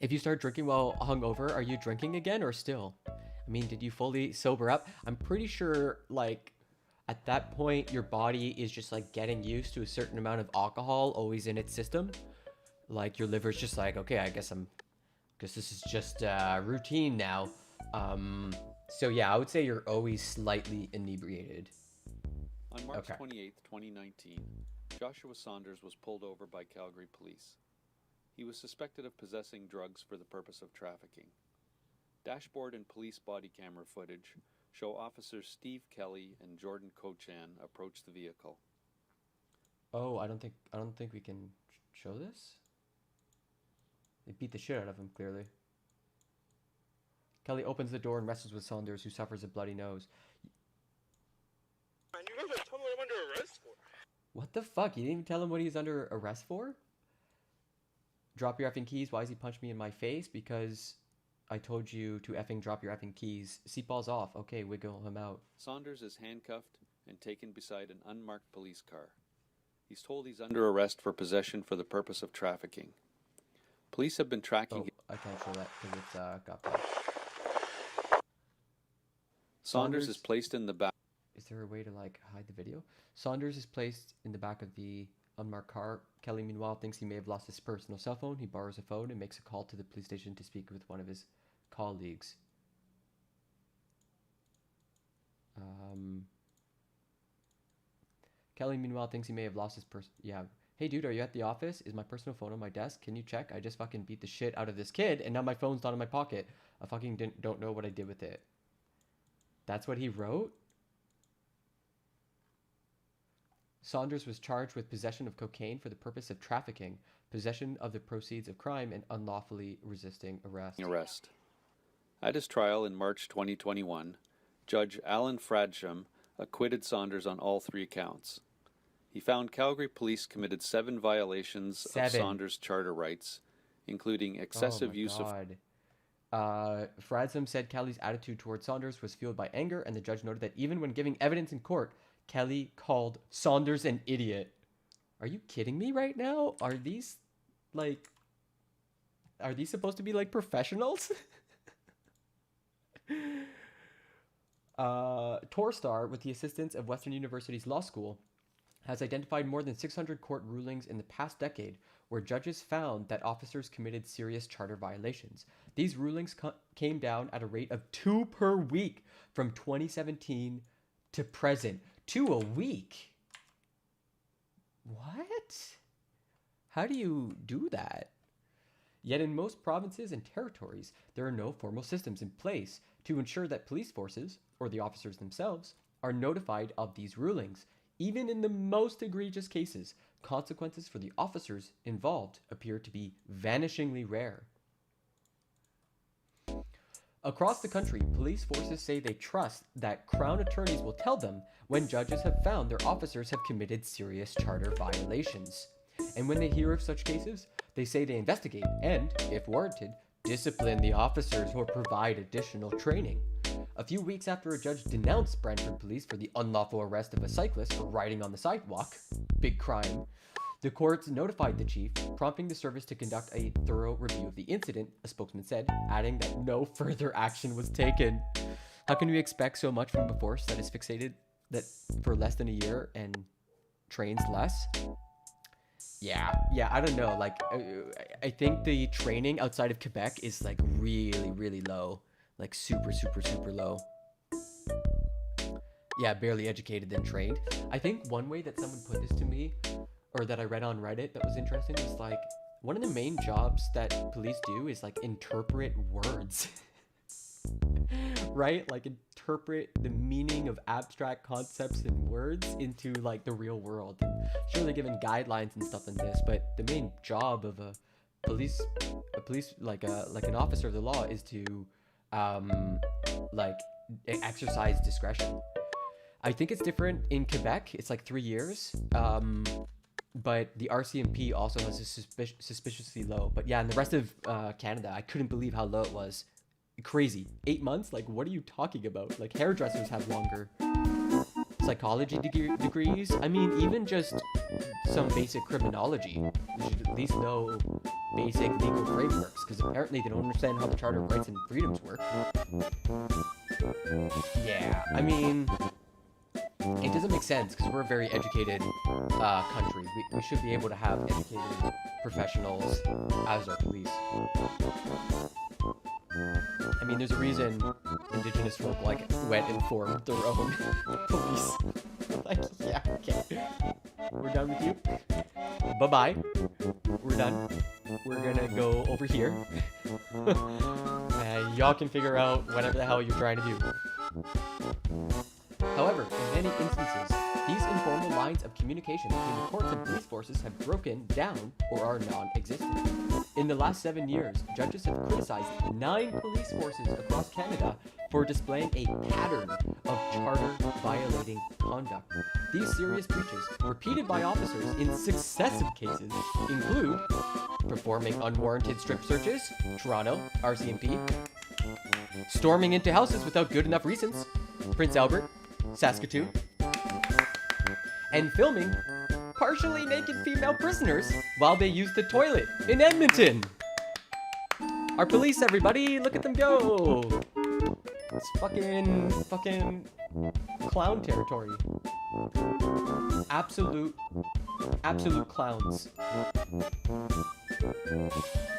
If you start drinking while hungover, are you drinking again or still? I mean, did you fully sober up? I'm pretty sure, like, at that point, your body is just, like, getting used to a certain amount of alcohol always in its system. Like, your liver's just like, okay, I guess this is just routine now. So yeah, I would say you're always slightly inebriated. On March 28th, 2019, Joshua Saunders was pulled over by Calgary police. He was suspected of possessing drugs for the purpose of trafficking. Dashboard and police body camera footage show officers Steve Kelly and Jordan Cochan approach the vehicle. Oh, I don't think we can show this. They beat the shit out of him, clearly. Kelly opens the door and wrestles with Saunders, who suffers a bloody nose. Man, you guys are telling me what I'm under arrest for. What the fuck? You didn't even tell him what he's under arrest for? Drop your effing keys. Why does he punch me in my face? Because I told you to effing drop your effing keys. Seatball's off. Okay, wiggle him out. Saunders is handcuffed and taken beside an unmarked police car. He's told he's under arrest for possession for the purpose of trafficking. Police have been tracking... I can't show that because it's got back. Saunders is placed in the back... Is there a way to, like, hide the video? Saunders is placed in the back of the unmarked car. Kelly, meanwhile, thinks he may have lost his personal cell phone. He borrows a phone and makes a call to the police station to speak with one of his colleagues. Kelly, meanwhile, thinks he may have lost his Yeah. Hey, dude, are you at the office? Is my personal phone on my desk? Can you check? I just fucking beat the shit out of this kid, and now my phone's not in my pocket. I fucking don't know what I did with it. That's what he wrote? Saunders was charged with possession of cocaine for the purpose of trafficking, possession of the proceeds of crime, and unlawfully resisting arrest. At his trial in March 2021, Judge Alan Fradsham acquitted Saunders on all 3 counts. He found Calgary police committed 7 violations of Saunders' charter rights, including excessive use of... Fradsham said Kelly's attitude towards Saunders was fueled by anger, and the judge noted that even when giving evidence in court, Kelly called Saunders an idiot. Are you kidding me right now? Are these supposed to be like professionals? Torstar, with the assistance of Western University's law school, has identified more than 600 court rulings in the past decade where judges found that officers committed serious charter violations. These rulings came down at a rate of 2 per week from 2017 to present. 2 a week? What? How do you do that? Yet in most provinces and territories, there are no formal systems in place to ensure that police forces, or the officers themselves, are notified of these rulings. Even in the most egregious cases, consequences for the officers involved appear to be vanishingly rare. Across the country, police forces say they trust that Crown attorneys will tell them when judges have found their officers have committed serious charter violations. And when they hear of such cases, they say they investigate and, if warranted, discipline the officers or provide additional training. A few weeks after a judge denounced Brantford police for the unlawful arrest of a cyclist for riding on the sidewalk, big crime, the courts notified the chief, prompting the service to conduct a thorough review of the incident, a spokesman said, adding that no further action was taken. How can we expect so much from a force that is fixated that for less than a year and trains less? Yeah, I don't know. Like, I think the training outside of Quebec is like really, really low. Like super, super, super low. Yeah, barely educated then trained. I think one way that someone put this to me, or that I read on Reddit that was interesting, was like, one of the main jobs that police do is like interpret words. Right? Like interpret the meaning of abstract concepts and words into like the real world. And sure, they're given guidelines and stuff in this, but the main job of a police like an officer of the law is to like exercise discretion. I think it's different in Quebec. It's like 3 years. But the RCMP also has a suspiciously low. But yeah, in the rest of Canada, I couldn't believe how low it was. Crazy. 8 months? Like, what are you talking about? Like, hairdressers have longer. Psychology degrees? I mean, even just some basic criminology. You should at least know basic legal frameworks, because apparently they don't understand how the Charter of Rights and Freedoms work. Yeah, I mean, it doesn't make sense, because we're a very educated country. We should be able to have educated professionals as our police. I mean, there's a reason Indigenous folk like went and formed their own police. Like, yeah, okay. We're done with you. Bye-bye. We're done. We're gonna go over here. Y'all can figure out whatever the hell you're trying to do. However, in many instances, these informal lines of communication between the courts and police forces have broken down or are non-existent. In the last 7 years, judges have criticized 9 police forces across Canada for displaying a pattern of charter-violating conduct. These serious breaches, repeated by officers in successive cases, include performing unwarranted strip searches, Toronto, RCMP, storming into houses without good enough reasons, Prince Albert, Saskatoon, and filming partially naked female prisoners while they use the toilet in Edmonton. Our police, everybody, look at them go. It's fucking clown territory. Absolute clowns.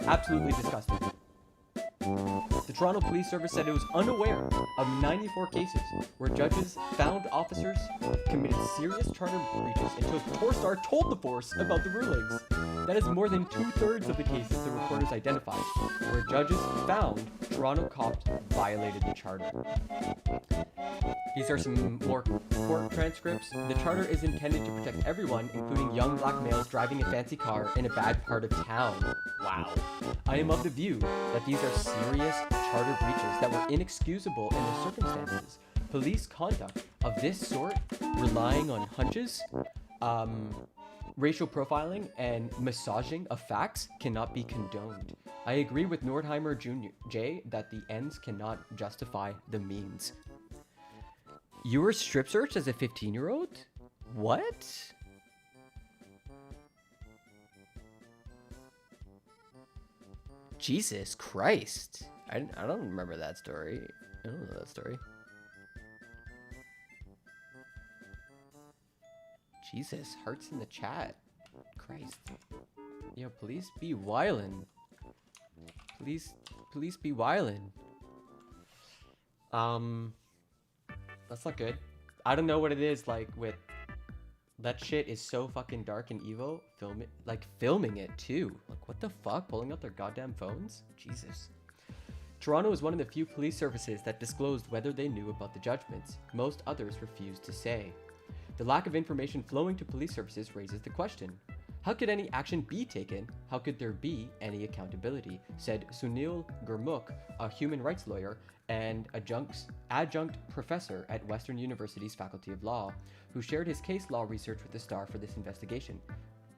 Absolutely disgusting. The Toronto Police Service said it was unaware of 94 cases where judges found officers committed serious charter breaches until Torstar told the force about the rulings. That is more than 2/3 of the cases the reporters identified where judges found Toronto cops violated the charter. These are some more court transcripts. The charter is intended to protect everyone, including young black males driving a fancy car in a bad part of town. Wow. I am of the view that these are serious charter breaches that were inexcusable in the circumstances. Police conduct of this sort, relying on hunches, racial profiling, and massaging of facts cannot be condoned. I agree with Nordheimer J. that the ends cannot justify the means. You were strip searched as a 15-year-old? What? Jesus Christ. I don't remember that story. I don't know that story. Jesus, hearts in the chat. Christ. Yo, police be wildin'. Police be wildin'. That's not good. I don't know what it is like with that shit is so fucking dark and evil. Filming it too. Like, what the fuck? Pulling out their goddamn phones? Jesus. Toronto is one of the few police services that disclosed whether they knew about the judgments. Most others refused to say. The lack of information flowing to police services raises the question. How could any action be taken? How could there be any accountability? Said Sunil Gurmukh, a human rights lawyer and adjunct professor at Western University's Faculty of Law, who shared his case law research with the Star for this investigation.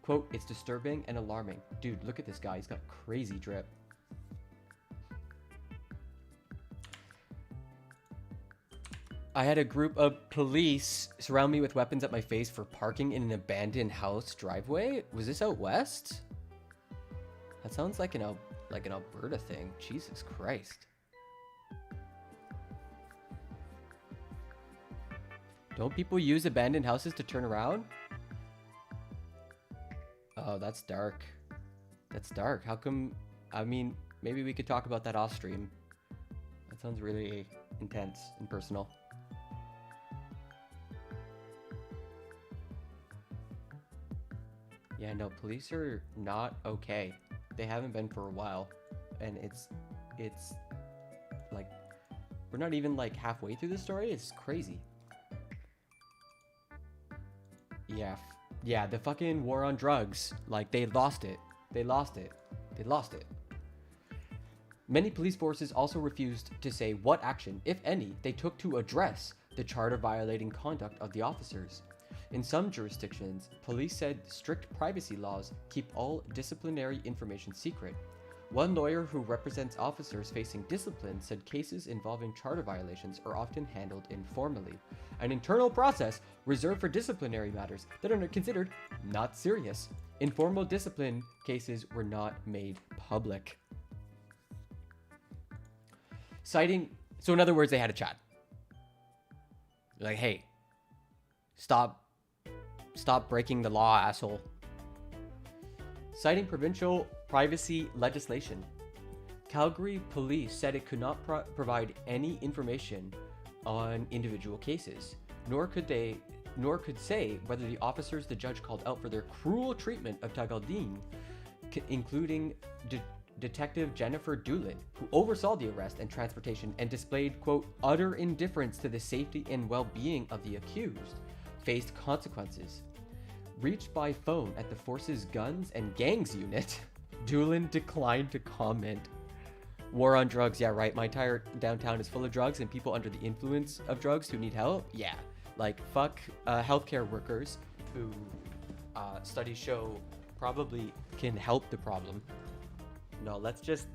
Quote, "It's disturbing and alarming. Dude, look at this guy. He's got crazy drip." I had a group of police surround me with weapons at my face for parking in an abandoned house driveway. Was this out west? That sounds like an Alberta thing. Jesus Christ. Don't people use abandoned houses to turn around? Oh, that's dark. That's dark. How come? I mean, maybe we could talk about that off stream. That sounds really intense and personal. Yeah, no, police are not okay. They haven't been for a while. And it's like, we're not even like halfway through the story. It's crazy. Yeah, the fucking war on drugs. Like, they lost it. They lost it. They lost it. Many police forces also refused to say what action, if any, they took to address the charter-violating conduct of the officers. In some jurisdictions, police said strict privacy laws keep all disciplinary information secret. One lawyer who represents officers facing discipline said cases involving charter violations are often handled informally, an internal process reserved for disciplinary matters that are considered not serious. Informal discipline cases were not made public. So in other words, they had a chat. Like, hey, stop breaking the law, asshole. Citing provincial privacy legislation, Calgary police said it could not provide any information on individual cases, nor could say whether the officers the judge called out for their cruel treatment of Tagaldeen, including Detective Jennifer Doolin, who oversaw the arrest and transportation and displayed, quote, utter indifference to the safety and well-being of the accused, faced consequences. Reached by phone at the force's Guns and Gangs unit, Doolin declined to comment. War on drugs, yeah, right. My entire downtown is full of drugs and people under the influence of drugs who need help. Yeah, like fuck healthcare workers who studies show probably can help the problem. No, let's just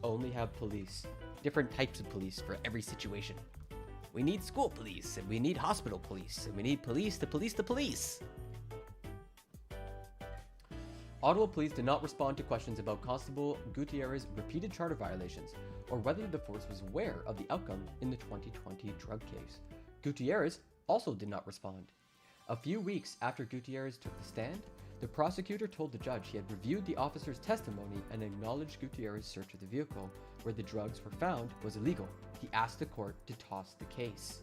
only have police, different types of police for every situation. We need school police, and we need hospital police, and we need police to police the police. Ottawa police did not respond to questions about Constable Gutierrez's repeated charter violations or whether the force was aware of the outcome in the 2020 drug case. Gutierrez also did not respond. A few weeks after Gutierrez took the stand, the prosecutor told the judge he had reviewed the officer's testimony and acknowledged Gutierrez's search of the vehicle where the drugs were found was illegal. He asked the court to toss the case.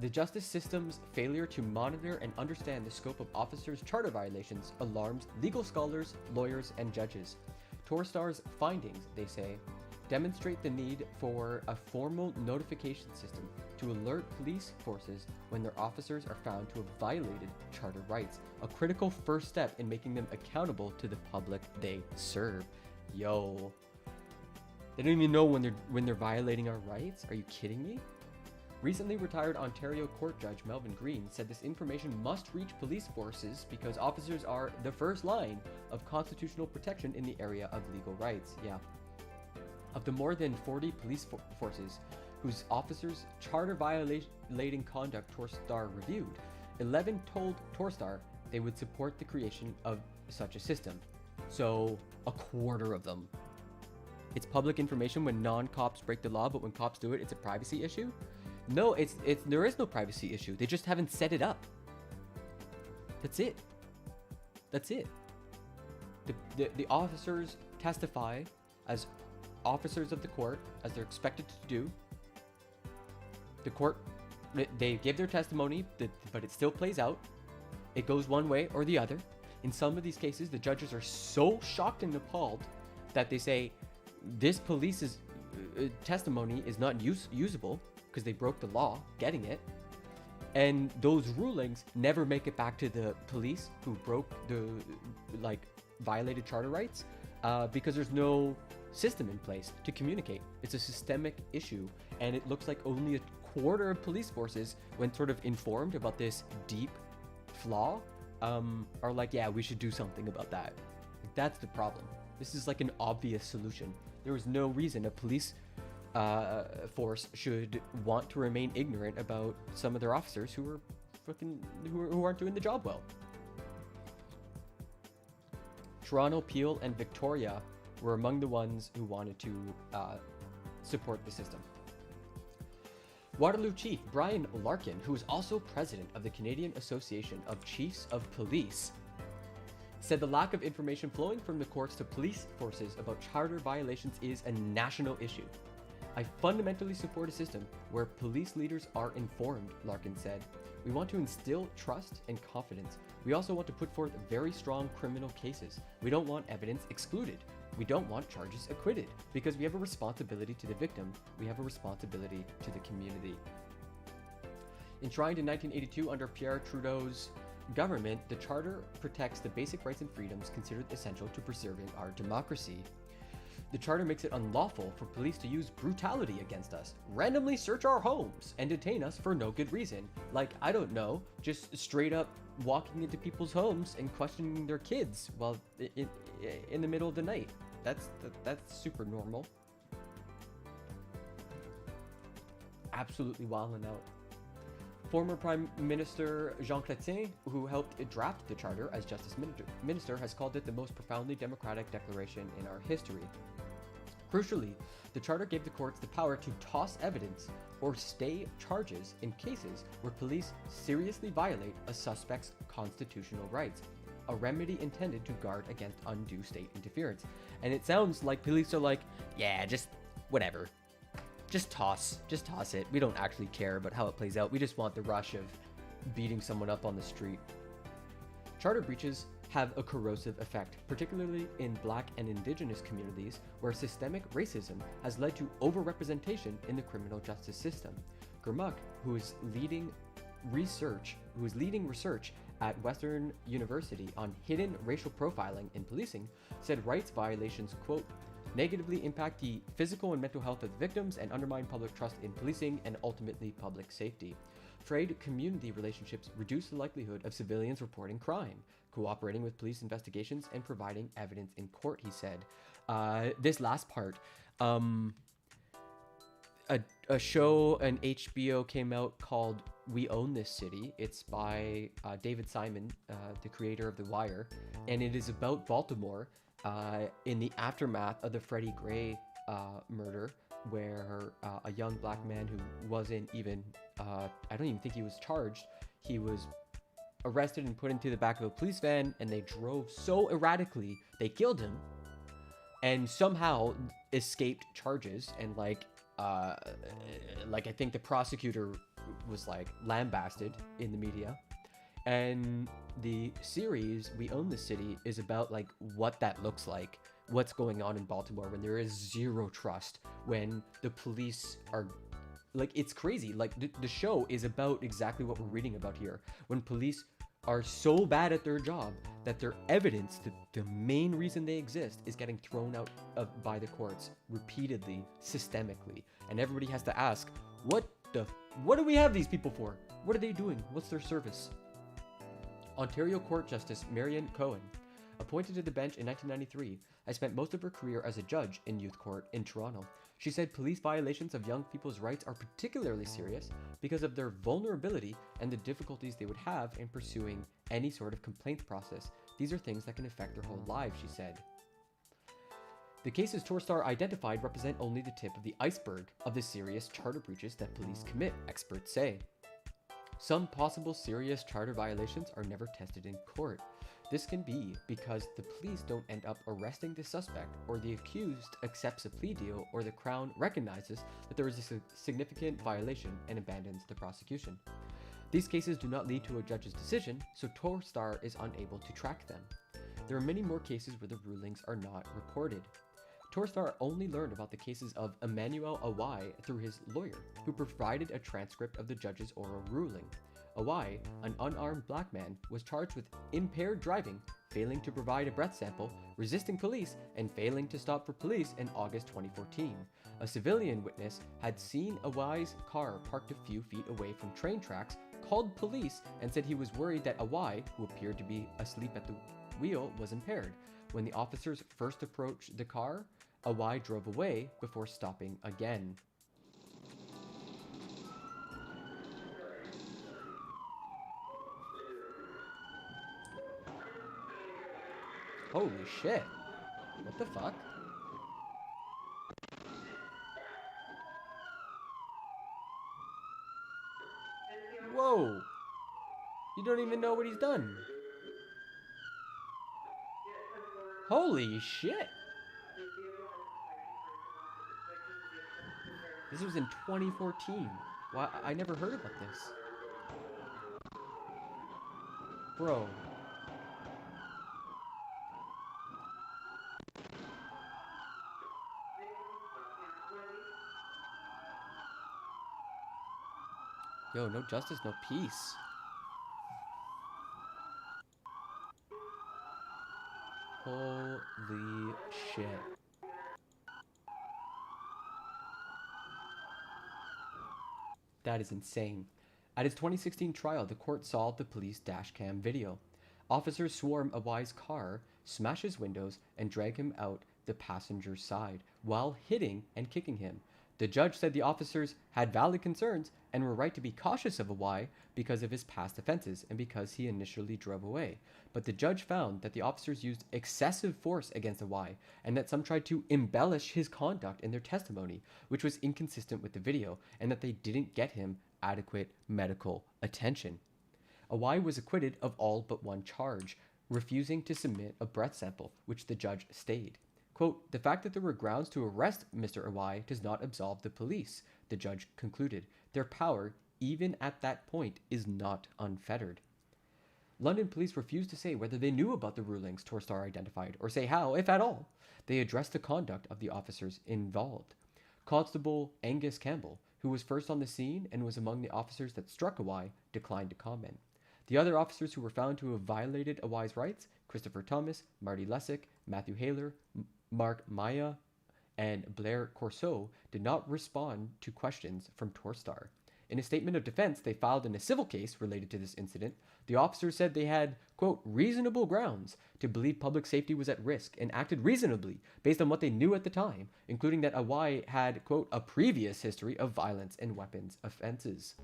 The justice system's failure to monitor and understand the scope of officers' charter violations alarms legal scholars, lawyers, and judges. Torstar's findings, they say, demonstrate the need for a formal notification system to alert police forces when their officers are found to have violated charter rights, a critical first step in making them accountable to the public they serve. Yo, they don't even know when they're violating our rights? Are you kidding me? Recently retired Ontario Court Judge Melvin Green said this information must reach police forces because officers are the first line of constitutional protection in the area of legal rights. Yeah. Of the more than 40 police forces whose officers' charter violating conduct Torstar reviewed, 11 told Torstar they would support the creation of such a system. So, a quarter of them. It's public information when non-cops break the law, but when cops do it, it's a privacy issue? No, there is no privacy issue. They just haven't set it up. That's it. That's it. The officers testify as officers of the court, as they're expected to do. The court, they give their testimony, but it still plays out. It goes one way or the other. In some of these cases, the judges are so shocked and appalled that they say, this police's testimony is not usable because they broke the law getting it. And those rulings never make it back to the police who broke violated charter rights because there's no system in place to communicate. It's a systemic issue, and it looks like only a quarter of police forces, when sort of informed about this deep flaw, are like, yeah, we should do something about that. That's the problem. This is like an obvious solution. There is no reason a police force should want to remain ignorant about some of their officers who aren't doing the job well. Toronto, Peel, and Victoria were among the ones who wanted to support the system. Waterloo Chief Brian Larkin, who is also president of the Canadian Association of Chiefs of Police, said the lack of information flowing from the courts to police forces about charter violations is a national issue. I fundamentally support a system where police leaders are informed, Larkin said. We want to instill trust and confidence. We also want to put forth very strong criminal cases. We don't want evidence excluded. We don't want charges acquitted because we have a responsibility to the victim. We have a responsibility to the community. Enshrined in 1982 under Pierre Trudeau's government, the Charter protects the basic rights and freedoms considered essential to preserving our democracy. The Charter makes it unlawful for police to use brutality against us, randomly search our homes, and detain us for no good reason. Like, I don't know, just straight up walking into people's homes and questioning their kids while in the middle of the night. That's super normal. Absolutely wilding out. Former Prime Minister Jean Chrétien, who helped draft the Charter as Justice Minister, has called it the most profoundly democratic declaration in our history. Crucially, the Charter gave the courts the power to toss evidence or stay charges in cases where police seriously violate a suspect's constitutional rights, a remedy intended to guard against undue state interference. And it sounds like police are like, yeah, just whatever. Just toss it. We don't actually care about how it plays out. We just want the rush of beating someone up on the street. Charter breaches have a corrosive effect, particularly in Black and Indigenous communities where systemic racism has led to overrepresentation in the criminal justice system. Gurmukh, who is leading research at Western University on hidden racial profiling in policing, said rights violations, quote, negatively impact the physical and mental health of the victims and undermine public trust in policing and ultimately public safety. Frayed community relationships reduce the likelihood of civilians reporting crime, cooperating with police investigations, and providing evidence in court, he said. This last part, a show, an HBO came out called We Own This City. It's by David Simon, the creator of The Wire, and it is about Baltimore in the aftermath of the Freddie Gray murder, where a young black man who wasn't even, I don't even think he was charged, he was arrested and put into the back of a police van, and they drove so erratically, they killed him, and somehow escaped charges, and like I think the prosecutor was like lambasted in the media. And the series We Own the City is about like what that looks like, what's going on in Baltimore when there is zero trust, when the police are like, it's crazy. Like the show is about exactly what we're reading about here, when police are so bad at their job that their evidence, the main reason they exist, is getting thrown out by the courts repeatedly, systemically. And everybody has to ask, what do we have these people for? What are they doing? What's their service? Ontario Court Justice Marian Cohen, appointed to the bench in 1993, has spent most of her career as a judge in youth court in Toronto. She said police violations of young people's rights are particularly serious because of their vulnerability and the difficulties they would have in pursuing any sort of complaints process. These are things that can affect their whole lives, she said. The cases Torstar identified represent only the tip of the iceberg of the serious charter breaches that police commit, experts say. Some possible serious charter violations are never tested in court. This can be because the police don't end up arresting the suspect, or the accused accepts a plea deal, or the Crown recognizes that there is a significant violation and abandons the prosecution. These cases do not lead to a judge's decision, so Torstar is unable to track them. There are many more cases where the rulings are not reported. Torstar only learned about the cases of Emmanuel Awai through his lawyer, who provided a transcript of the judge's oral ruling. Awai, an unarmed black man, was charged with impaired driving, failing to provide a breath sample, resisting police, and failing to stop for police in August 2014. A civilian witness had seen Awai's car parked a few feet away from train tracks, called police, and said he was worried that Awai, who appeared to be asleep at the wheel, was impaired. When the officers first approached the car, Awai drove away before stopping again. Holy shit. What the fuck? Whoa. You don't even know what he's done. Holy shit. This was in 2014. Why, I never heard about this. Bro. Yo, no justice, no peace. Holy shit. That is insane. At his 2016 trial, the court saw the police dashcam video. Officers swarm Awai's car, smash his windows, and drag him out the passenger's side while hitting and kicking him. The judge said the officers had valid concerns and were right to be cautious of Awai because of his past offenses and because he initially drove away. But the judge found that the officers used excessive force against Awai and that some tried to embellish his conduct in their testimony, which was inconsistent with the video, and that they didn't get him adequate medical attention. Awai was acquitted of all but one charge, refusing to submit a breath sample, which the judge stayed. Quote, the fact that there were grounds to arrest Mr. Awai does not absolve the police, the judge concluded. Their power, even at that point, is not unfettered. London police refused to say whether they knew about the rulings Torstar identified, or say how, if at all, they addressed the conduct of the officers involved. Constable Angus Campbell, who was first on the scene and was among the officers that struck Awai, declined to comment. The other officers who were found to have violated Awai's rights, Christopher Thomas, Marty Lessick, Matthew Haler, Mark Maya, and Blair Corso, did not respond to questions from Torstar. In a statement of defense they filed in a civil case related to this incident, the officers said they had, quote, reasonable grounds to believe public safety was at risk and acted reasonably based on what they knew at the time, including that Awai had, quote, a previous history of violence and weapons offenses.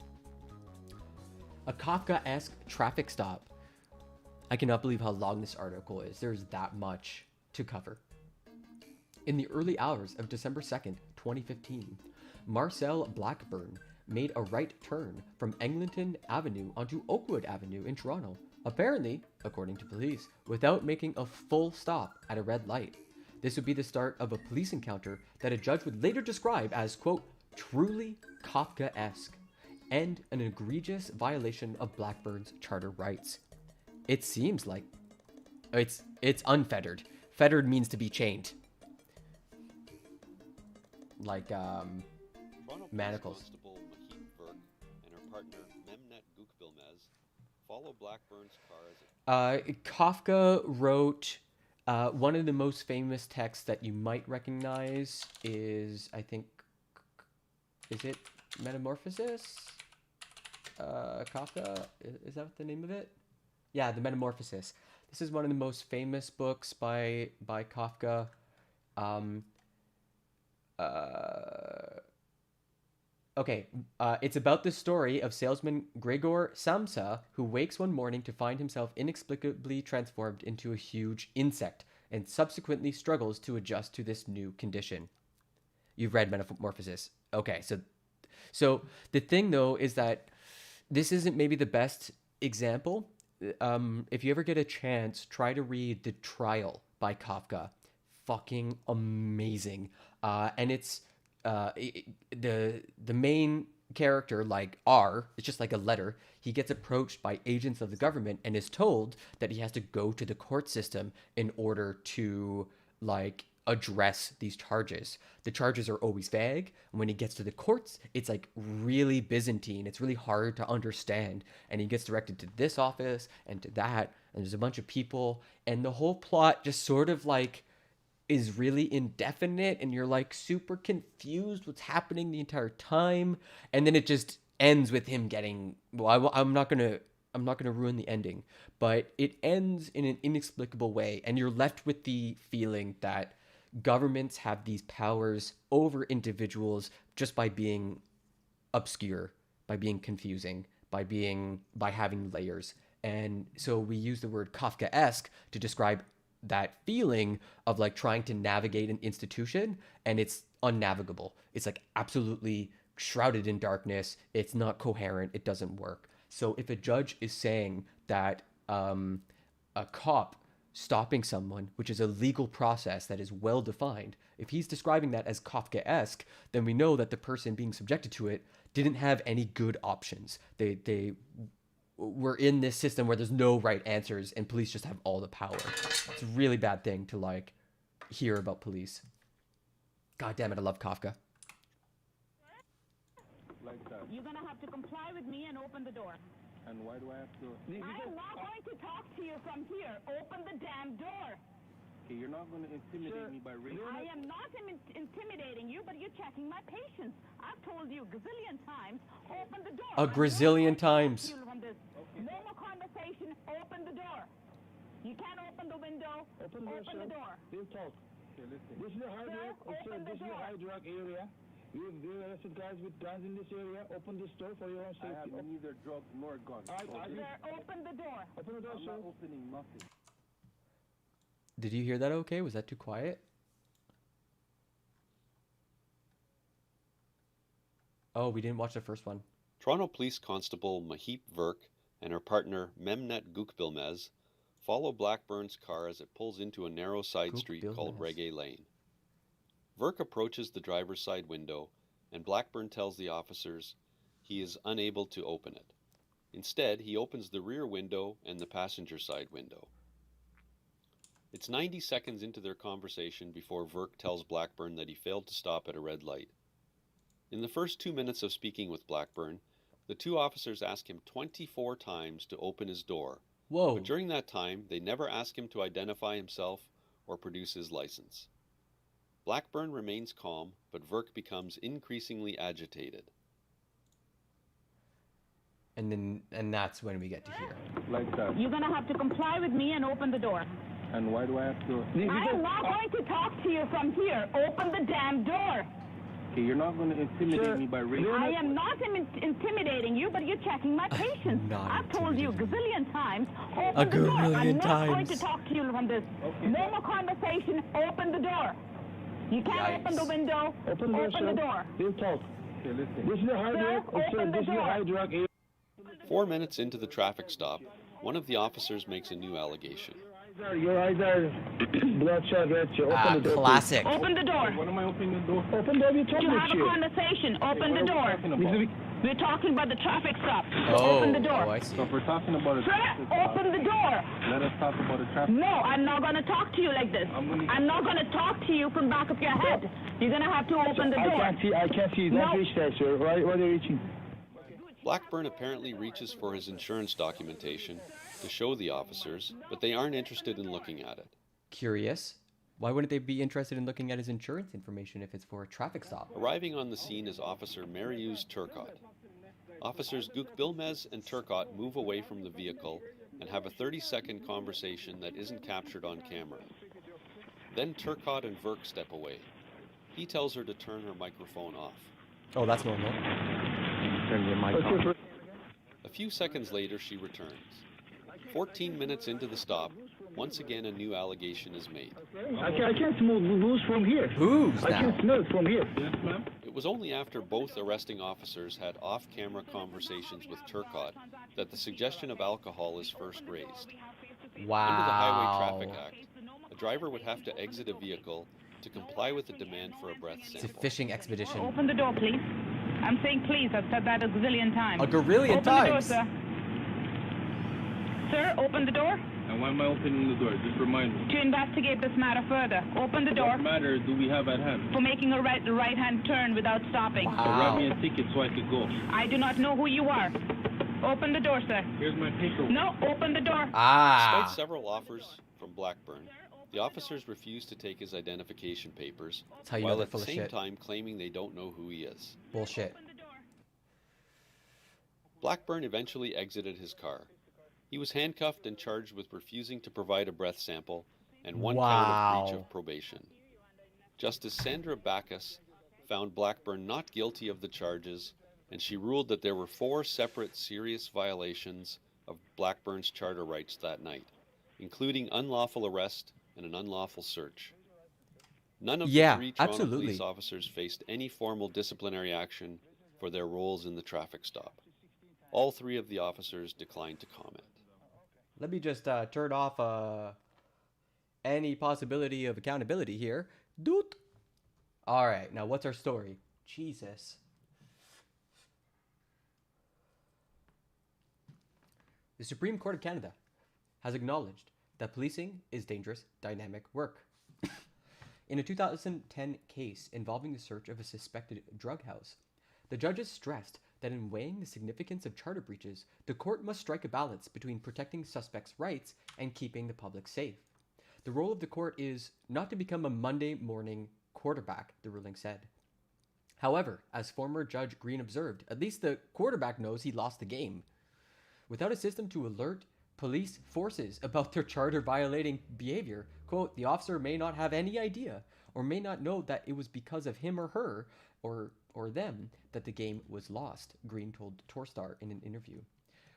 A Kafka-esque traffic stop. I cannot believe how long this article is. There's that much to cover. In the early hours of December 2nd, 2015, Marcel Blackburn made a right turn from Eglinton Avenue onto Oakwood Avenue in Toronto, apparently, according to police, without making a full stop at a red light. This would be the start of a police encounter that a judge would later describe as, quote, truly Kafka-esque and an egregious violation of Blackburn's charter rights. It seems like it's unfettered. Fettered means to be chained. Like manacles. Constable Mahit Burke and her partner Memnet Gukbilmez follow Blackburn's car as Kafka wrote one of the most famous texts that you might recognize is, I think, is it Metamorphosis? Kafka, is that the name of it? Yeah, the Metamorphosis. This is one of the most famous books by Kafka. It's about the story of salesman Gregor Samsa, who wakes one morning to find himself inexplicably transformed into a huge insect and subsequently struggles to adjust to this new condition. You've read Metamorphosis. Okay, so the thing though is that this isn't maybe the best example. If you ever get a chance, try to read The Trial by Kafka. Fucking amazing. And it's the main character, like R, it's just like a letter. He gets approached by agents of the government and is told that he has to go to the court system in order to like address these charges. The charges are always vague, and when he gets to the courts, it's like really Byzantine. It's really hard to understand, and he gets directed to this office and to that, and there's a bunch of people, and the whole plot just sort of like is really indefinite, and you're like super confused what's happening the entire time, and then it just ends with him getting, well, I'm not gonna ruin the ending, but it ends in an inexplicable way, and you're left with the feeling that governments have these powers over individuals just by being obscure, by being confusing, by having layers. And so we use the word Kafkaesque to describe that feeling of like trying to navigate an institution, and it's unnavigable. It's like absolutely shrouded in darkness. It's not coherent. It doesn't work. So if a judge is saying that a cop stopping someone, which is a legal process that is well defined, if he's describing that as Kafkaesque, then we know that the person being subjected to it didn't have any good options. They were in this system where there's no right answers and police just have all the power. It's a really bad thing to like hear about police. God damn it, I love Kafka. Like that. You're gonna have to comply with me and open the door. And why do I have to? I am not going to talk to you from here. Open the damn door. Okay, you're not going to intimidate me by reading. I am not intimidating you, but you're checking my patience. I've told you a gazillion times, open the door. A gazillion times. No more conversation, open the door. You can't open the window, open the door. We'll talk. Okay, listen. This is a hard rock. This is a hard rock area. We've arrested guys with guns in this area. Open this door for your own safety. I have neither drugs nor guns. Sir, open the door. Open the door, I'm sir. not opening nothing. Did you hear that okay? Was that too quiet? Oh, we didn't watch the first one. Toronto Police Constable Mahit Verk and her partner Memnet Gukbilmez follow Blackburn's car as it pulls into a narrow side street called Reggae Lane. Verk approaches the driver's side window, and Blackburn tells the officers he is unable to open it. Instead, he opens the rear window and the passenger side window. It's 90 seconds into their conversation before Verk tells Blackburn that he failed to stop at a red light. In the first 2 minutes of speaking with Blackburn, the two officers ask him 24 times to open his door. Whoa. But during that time, they never ask him to identify himself or produce his license. Blackburn remains calm, but Verk becomes increasingly agitated. And that's when we get to hear. Like that. You're going to have to comply with me and open the door. And why do I have to? I am not going to talk to you from here. Open the damn door. Okay, you're not going to intimidate me by raising. I am not intimidating you, but you're checking my patience. I've told you a gazillion times. Open the door. I'm not going to talk to you from this. Okay. No more conversation. Open the door. You can't open the window. Open the door. We'll talk. Okay, listen. This is a hard Sir, work. open the This is a door. hard work. 4 minutes into the traffic stop, one of the officers makes a new allegation. Your eyes are bloodshot, red. Open the door. Classic. Open the door. What am I opening the door? Open the door. You talk To with have a you. conversation. Open the door. We're talking about the traffic stop. Open the door. Oh, I see. So if we're talking about a Sir, traffic stop, open the door. let us talk about a traffic. No, I'm not going to talk to you like this. I'm not going to talk to you from back of your head. You're going to have to open the door. I can't see. Don't No. reach there, sir. Why are you reaching? Blackburn apparently reaches for his insurance documentation to show the officers, but they aren't interested in looking at it. Curious. Why wouldn't they be interested in looking at his insurance information if it's for a traffic stop? Arriving on the scene is Officer Marius Turcott. Officers Guk Bilmez and Turcott move away from the vehicle and have a 30-second conversation that isn't captured on camera. Then Turcott and Verk step away. He tells her to turn her microphone off. Oh, that's normal. Turn your mic on. A few seconds later, she returns. 14 minutes into the stop, once again a new allegation is made. I can't smell booze from here. Booze I now. can smell it from here. Yes, ma'am. It was only after both arresting officers had off-camera conversations with Turcott that the suggestion of alcohol is first raised. Wow. Under the Highway Traffic Act, a driver would have to exit a vehicle to comply with the demand for a breath It's a sample. fishing expedition. Open the door, please. I'm saying please. I've said that a gazillion times. A gazillion Open the door, times. sir. Sir, open the door. And why am I opening the door? Just remind me. To investigate this matter further. Open the door What matter do we have at hand? for making a right-hand turn without stopping. So write me a ticket so I could go. I do not know who you are. Open the door, sir. Here's my paperwork. No, open the door. Despite several offers from Blackburn, the officers refuse to take his identification papers, how you know while they're at the full of same shit. time claiming they don't know who he is. Bullshit. Blackburn eventually exited his car. He was handcuffed and charged with refusing to provide a breath sample and one count of breach Wow. of probation. Justice Sandra Backus found Blackburn not guilty of the charges, and she ruled that there were 4 separate serious violations of Blackburn's charter rights that night, including unlawful arrest and an unlawful search. None of Yeah, the 3 Toronto absolutely. police officers faced any formal disciplinary action for their roles in the traffic stop. All 3 of the officers declined to comment. Let me just turn off any possibility of accountability here. Doot. All right, now what's our story? Jesus. The Supreme Court of Canada has acknowledged that policing is dangerous, dynamic work. In a 2010 case involving the search of a suspected drug house, the judges stressed that in weighing the significance of charter breaches, the court must strike a balance between protecting suspects' rights and keeping the public safe. The role of the court is not to become a Monday morning quarterback, the ruling said. However, as former Judge Green observed, at least the quarterback knows he lost the game. Without a system to alert police forces about their charter violating behavior, quote, the officer may not have any idea or may not know that it was because of him or her or them that the game was lost, Green told Torstar in an interview.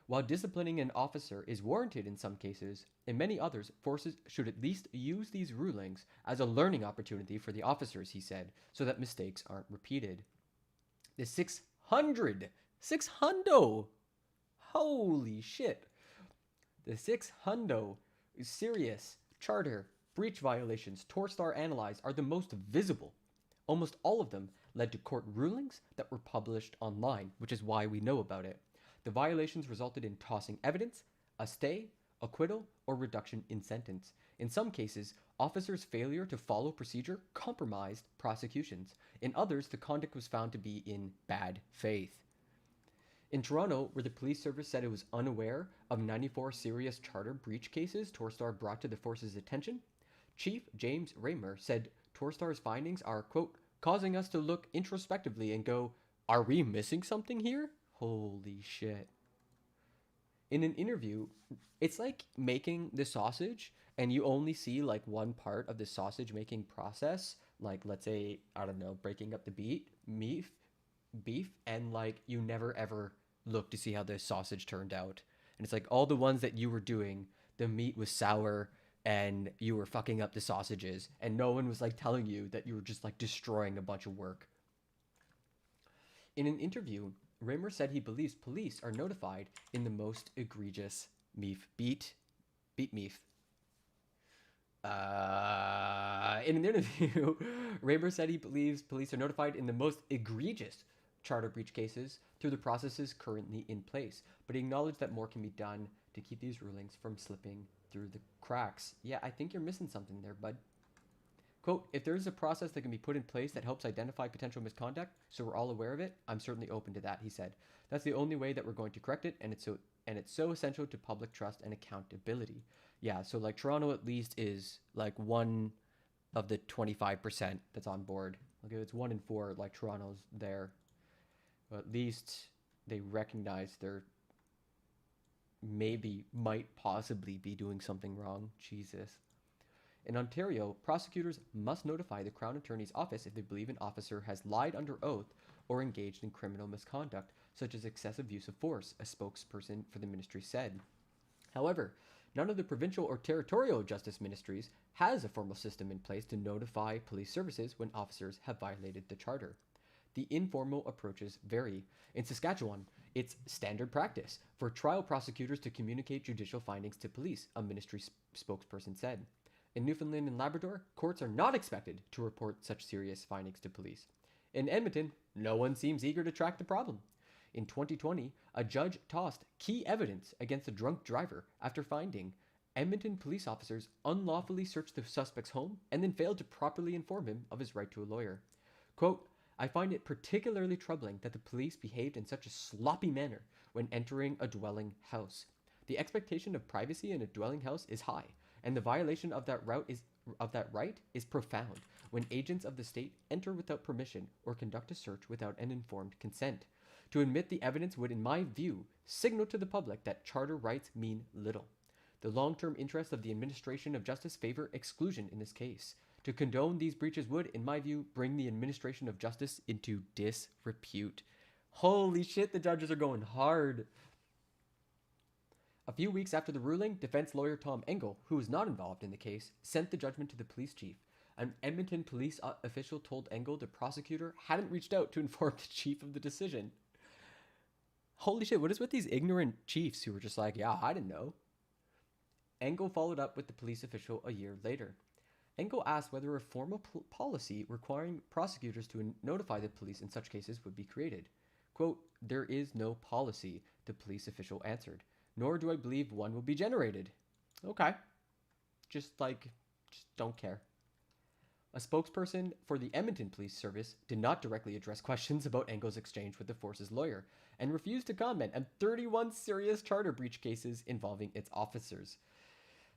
While disciplining an officer is warranted in some cases, in many others, forces should at least use these rulings as a learning opportunity for the officers, he said, so that mistakes aren't repeated. The 600! Holy shit! The 600 serious charter breach violations Torstar analyzed are the most visible. Almost all of them led to court rulings that were published online, which is why we know about it. The violations resulted in tossing evidence, a stay, acquittal, or reduction in sentence. In some cases, officers' failure to follow procedure compromised prosecutions. In others, the conduct was found to be in bad faith. In Toronto, where the police service said it was unaware of 94 serious charter breach cases Torstar brought to the force's attention, Chief James Raymer said Torstar's findings are, quote, causing us to look introspectively and go, are we missing something here? Holy shit. In an interview, it's like making the sausage and you only see like one part of the sausage making process. Like, let's say, I don't know, breaking up the beef, and like you never ever look to see how the sausage turned out. And it's like all the ones that you were doing, the meat was sour and you were fucking up the sausages and no one was like telling you that you were just like destroying a bunch of work. In an interview, Raymer said he believes police are notified in the most egregious beat meef. In an interview, Raymer said he believes police are notified in the most egregious charter breach cases through the processes currently in place, but he acknowledged that more can be done to keep these rulings from slipping through the cracks. Yeah, I think you're missing something there, bud. Quote, if there's a process that can be put in place that helps identify potential misconduct so we're all aware of it, I'm certainly open to that, he said. That's the only way that we're going to correct it, and it's so essential to public trust and accountability. Yeah, so like Toronto at least is like one of the 25% that's on board. Like if it's 1 in 4, like Toronto's there. But at least they recognize they're might possibly be doing something wrong. Jesus. In Ontario, prosecutors must notify the Crown Attorney's Office if they believe an officer has lied under oath or engaged in criminal misconduct, such as excessive use of force, a spokesperson for the ministry said. However, none of the provincial or territorial justice ministries has a formal system in place to notify police services when officers have violated the charter. The informal approaches vary. In Saskatchewan, it's standard practice for trial prosecutors to communicate judicial findings to police, a ministry spokesperson said. In Newfoundland and Labrador, courts are not expected to report such serious findings to police. In Edmonton, no one seems eager to track the problem. In 2020, a judge tossed key evidence against a drunk driver after finding Edmonton police officers unlawfully searched the suspect's home and then failed to properly inform him of his right to a lawyer. Quote, I find it particularly troubling that the police behaved in such a sloppy manner when entering a dwelling house. The expectation of privacy in a dwelling house is high, and the violation of that right is profound when agents of the state enter without permission or conduct a search without an informed consent. To admit the evidence would, in my view, signal to the public that charter rights mean little. The long-term interests of the administration of justice favor exclusion in this case. To condone these breaches would, in my view, bring the administration of justice into disrepute. Holy shit, the judges are going hard. A few weeks after the ruling, defense lawyer Tom Engel, who was not involved in the case, sent the judgment to the police chief. An Edmonton police official told Engel the prosecutor hadn't reached out to inform the chief of the decision. Holy shit, what is with these ignorant chiefs who were just like, yeah, I didn't know? Engel followed up with the police official a year later. Engel asked whether a formal policy requiring prosecutors to notify the police in such cases would be created. Quote, there is no policy, the police official answered. Nor do I believe one will be generated. Okay. Just don't care. A spokesperson for the Edmonton Police Service did not directly address questions about Engel's exchange with the force's lawyer and refused to comment on 31 serious charter breach cases involving its officers.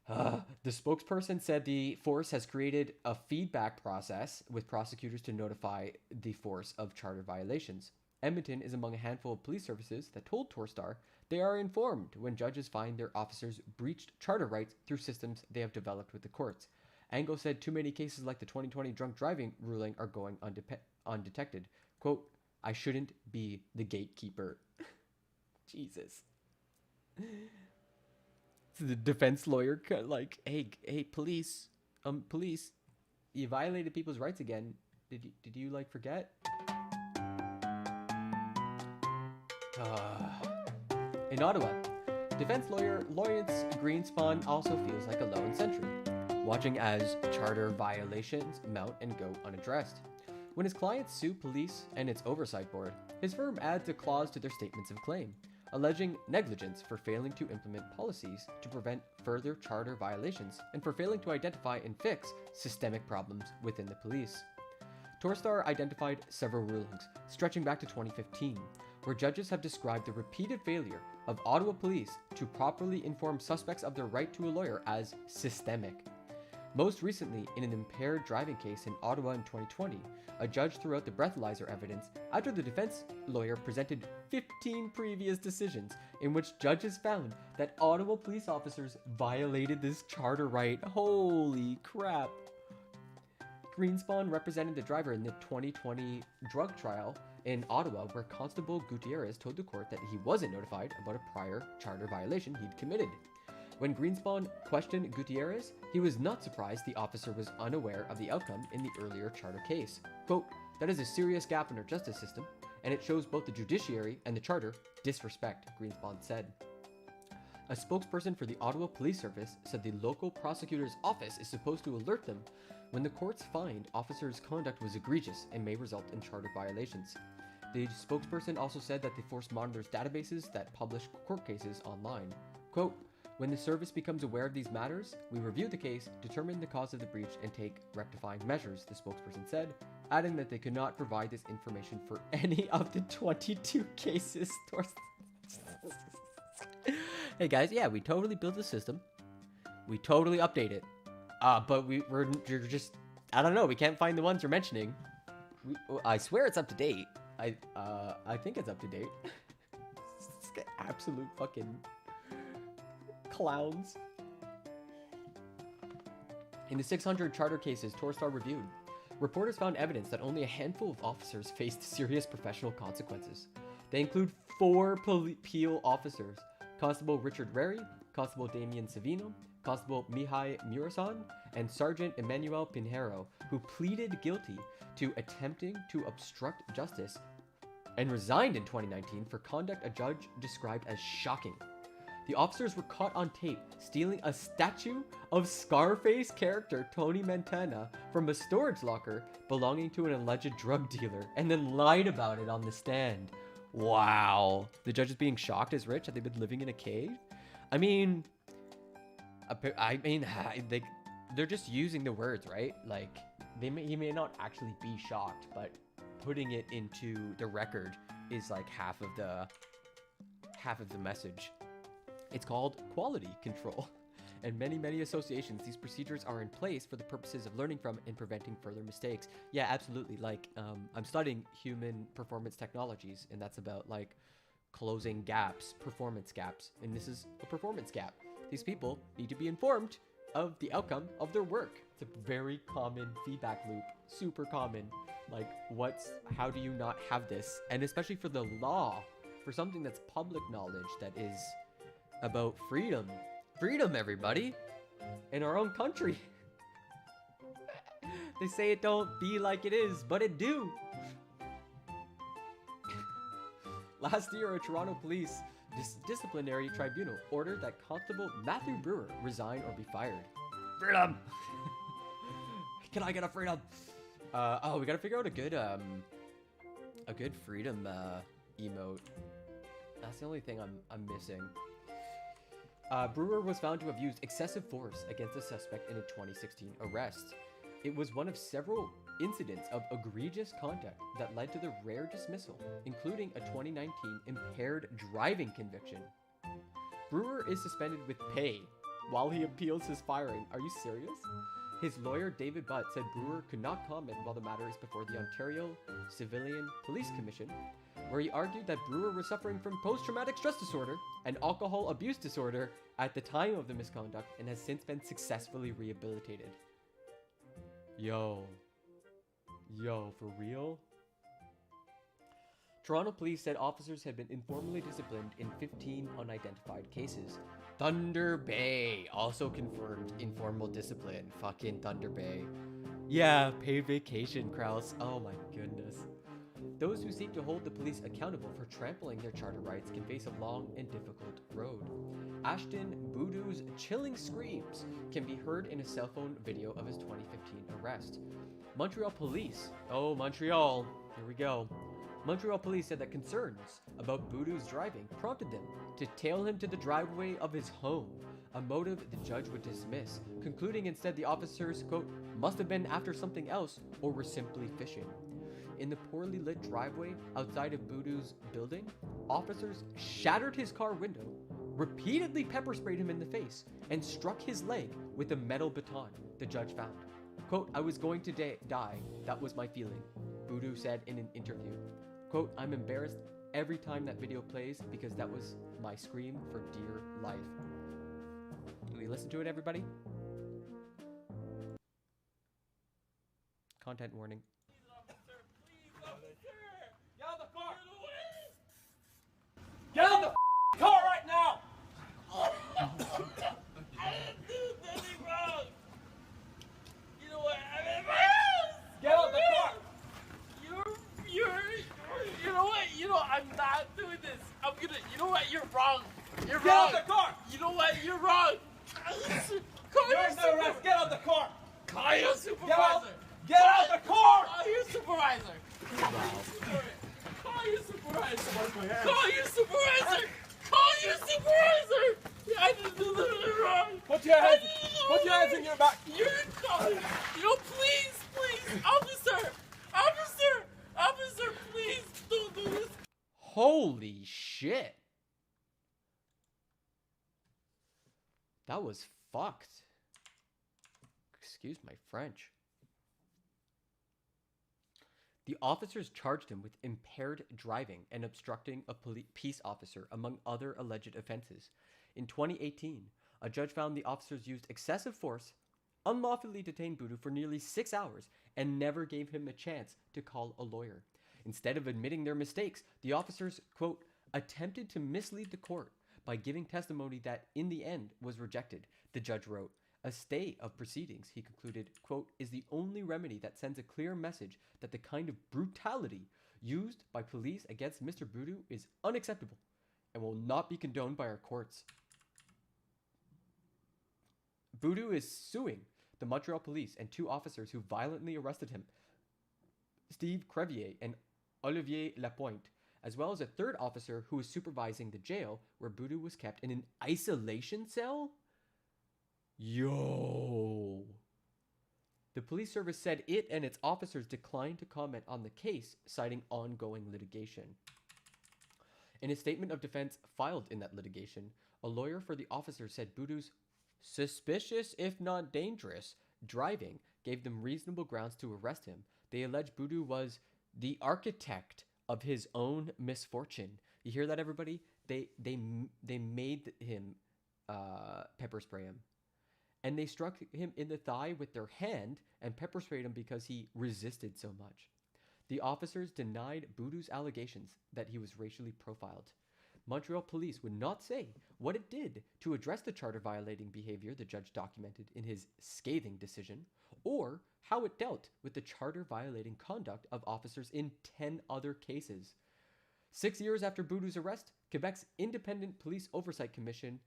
The spokesperson said the force has created a feedback process with prosecutors to notify the force of charter violations. Edmonton is among a handful of police services that told Torstar they are informed when judges find their officers breached charter rights through systems they have developed with the courts. Engel said too many cases like the 2020 drunk driving ruling are going undetected. Quote, I shouldn't be the gatekeeper. Jesus. So the defense lawyer like, hey, police, you violated people's rights again. Did you like forget? In Ottawa, defense lawyer Lawrence Greenspan also feels like a lone sentry, watching as charter violations mount and go unaddressed. When his clients sue police and its oversight board, his firm adds a clause to their statements of claim. alleging negligence for failing to implement policies to prevent further charter violations and for failing to identify and fix systemic problems within the police. Torstar identified several rulings, stretching back to 2015, where judges have described the repeated failure of Ottawa police to properly inform suspects of their right to a lawyer as systemic. Most recently, in an impaired driving case in Ottawa in 2020, a judge threw out the breathalyzer evidence after the defense lawyer presented 15 previous decisions in which judges found that Ottawa police officers violated this charter right. Holy crap. Greenspan represented the driver in the 2020 drug trial in Ottawa, where Constable Gutierrez told the court that he wasn't notified about a prior charter violation he'd committed. When Greenspan questioned Gutierrez, he was not surprised the officer was unaware of the outcome in the earlier charter case. Quote, "That is a serious gap in our justice system, and it shows both the judiciary and the charter disrespect," Greenspan said. A spokesperson for the Ottawa Police Service said the local prosecutor's office is supposed to alert them when the courts find officers' conduct was egregious and may result in charter violations. The spokesperson also said that the force monitors databases that publish court cases online. Quote, "When the service becomes aware of these matters, we review the case, determine the cause of the breach, and take rectifying measures," the spokesperson said, adding that they could not provide this information for any of the 22 cases. Hey guys, yeah, we totally built the system. We totally update it. But we're just, I don't know, we can't find the ones you're mentioning. I swear it's up to date. I think it's up to date. It's absolute fucking clowns. In the 600 charter cases Torstar reviewed, reporters found evidence that only a handful of officers faced serious professional consequences. They include 4 Peel officers: Constable Richard Rary, Constable Damien Savino, Constable Mihai Murasan, and Sergeant Emmanuel Pinheiro, who pleaded guilty to attempting to obstruct justice and resigned in 2019 for conduct a judge described as shocking. The officers were caught on tape stealing a statue of Scarface character Tony Montana from a storage locker belonging to an alleged drug dealer and then lied about it on the stand. Wow. The judge is being shocked as rich. Have they been living in a cave? I mean, they're just using the words, right? Like, he may not actually be shocked, but putting it into the record is like half of the message. It's called quality control. And many associations, these procedures are in place for the purposes of learning from and preventing further mistakes. Yeah, absolutely. Like, I'm studying human performance technologies, and that's about like closing gaps, performance gaps. And this is a performance gap. These people need to be informed of the outcome of their work. It's a very common feedback loop, super common. Like, how do you not have this? And especially for the law, for something that's public knowledge, that is about freedom. Freedom, everybody, in our own country. They say it don't be like it is, but it do. Last year, a Toronto police disciplinary tribunal ordered that Constable Matthew Brewer resign or be fired. Freedom! Can I get a freedom? We gotta figure out a good freedom emote. That's the only thing I'm missing. Brewer was found to have used excessive force against a suspect in a 2016 arrest. It was one of several incidents of egregious conduct that led to the rare dismissal, including a 2019 impaired driving conviction. Brewer is suspended with pay while he appeals his firing. Are you serious? His lawyer, David Butt, said Brewer could not comment while the matter is before the Ontario Civilian Police Commission, where he argued that Brewer was suffering from post-traumatic stress disorder and alcohol abuse disorder at the time of the misconduct and has since been successfully rehabilitated. Yo, for real? Toronto police said officers had been informally disciplined in 15 unidentified cases. Thunder Bay also confirmed informal discipline. Fucking Thunder Bay. Yeah, paid vacation, Kraus. Oh my goodness. Those who seek to hold the police accountable for trampling their charter rights can face a long and difficult road. Ashton Boudou's chilling screams can be heard in a cell phone video of his 2015 arrest. Montreal police, oh Montreal, here we go. Montreal police said that concerns about Boudou's driving prompted them to tail him to the driveway of his home, a motive the judge would dismiss, concluding instead the officers, quote, must have been after something else or were simply fishing. In the poorly lit driveway outside of Boudou's building, officers shattered his car window, repeatedly pepper sprayed him in the face, and struck his leg with a metal baton, the judge found. Quote, I was going to die. That was my feeling, Boudou said in an interview. Quote, I'm embarrassed every time that video plays because that was my scream for dear life. Can we listen to it, everybody? Content warning. Get out of the car! Get out of the car right now! I didn't do anything wrong! You know what? I'm in my house! Get out of the car! You know what? You know, I'm not doing this. I'm gonna, you know what? You're wrong. You're Get wrong. out of the car! You know what? You're wrong. You're under arrest. Get out of the car! Call your supervisor. Get out of the car! Call your supervisor. Call your supervisor. Call your supervisor. Call your supervisor. I didn't do anything wrong. Put your hands in your back. You're calling. You know, please, officer, please don't do this. Holy shit. That was fucked. Excuse my French. The officers charged him with impaired driving and obstructing a peace officer, among other alleged offenses. In 2018, a judge found the officers used excessive force, unlawfully detained Boudou for nearly 6 hours, and never gave him a chance to call a lawyer. Instead of admitting their mistakes, the officers, quote, attempted to mislead the court by giving testimony that, in the end, was rejected, the judge wrote. A stay of proceedings, he concluded, quote, is the only remedy that sends a clear message that the kind of brutality used by police against Mr. Boudou is unacceptable and will not be condoned by our courts. Boudou is suing the Montreal police and 2 officers who violently arrested him, Steve Crevier and Olivier Lapointe, as well as a 3rd officer who was supervising the jail where Boudou was kept in an isolation cell? Yo. The police service said it and its officers declined to comment on the case, citing ongoing litigation. In a statement of defense filed in that litigation, a lawyer for the officers said Boudou's suspicious, if not dangerous, driving gave them reasonable grounds to arrest him. They alleged Boudou was the architect of his own misfortune. You hear that, everybody? They made him pepper spray him. And they struck him in the thigh with their hand and pepper sprayed him because he resisted so much. The officers denied Boudou's allegations that he was racially profiled. Montreal police would not say what it did to address the charter violating behavior the judge documented in his scathing decision, or how it dealt with the charter violating conduct of officers in 10 other cases. 6 years after Boudou's arrest, Quebec's Independent Police Oversight Commission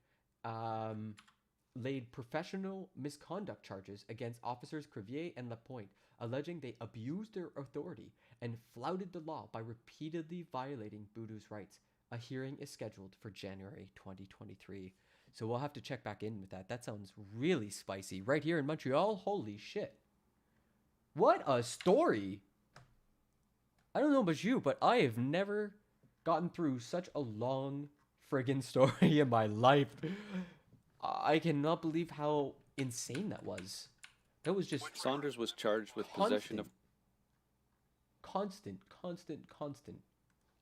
laid professional misconduct charges against officers Crevier and Lapointe, alleging they abused their authority and flouted the law by repeatedly violating Boudou's rights. A hearing is scheduled for January 2023. So we'll have to check back in with that. That sounds really spicy. Right here in Montreal? Holy shit. What a story. I don't know about you, but I have never gotten through such a long friggin' story in my life. I cannot believe how insane that was. That was just... Saunders was charged with possession of... Constant.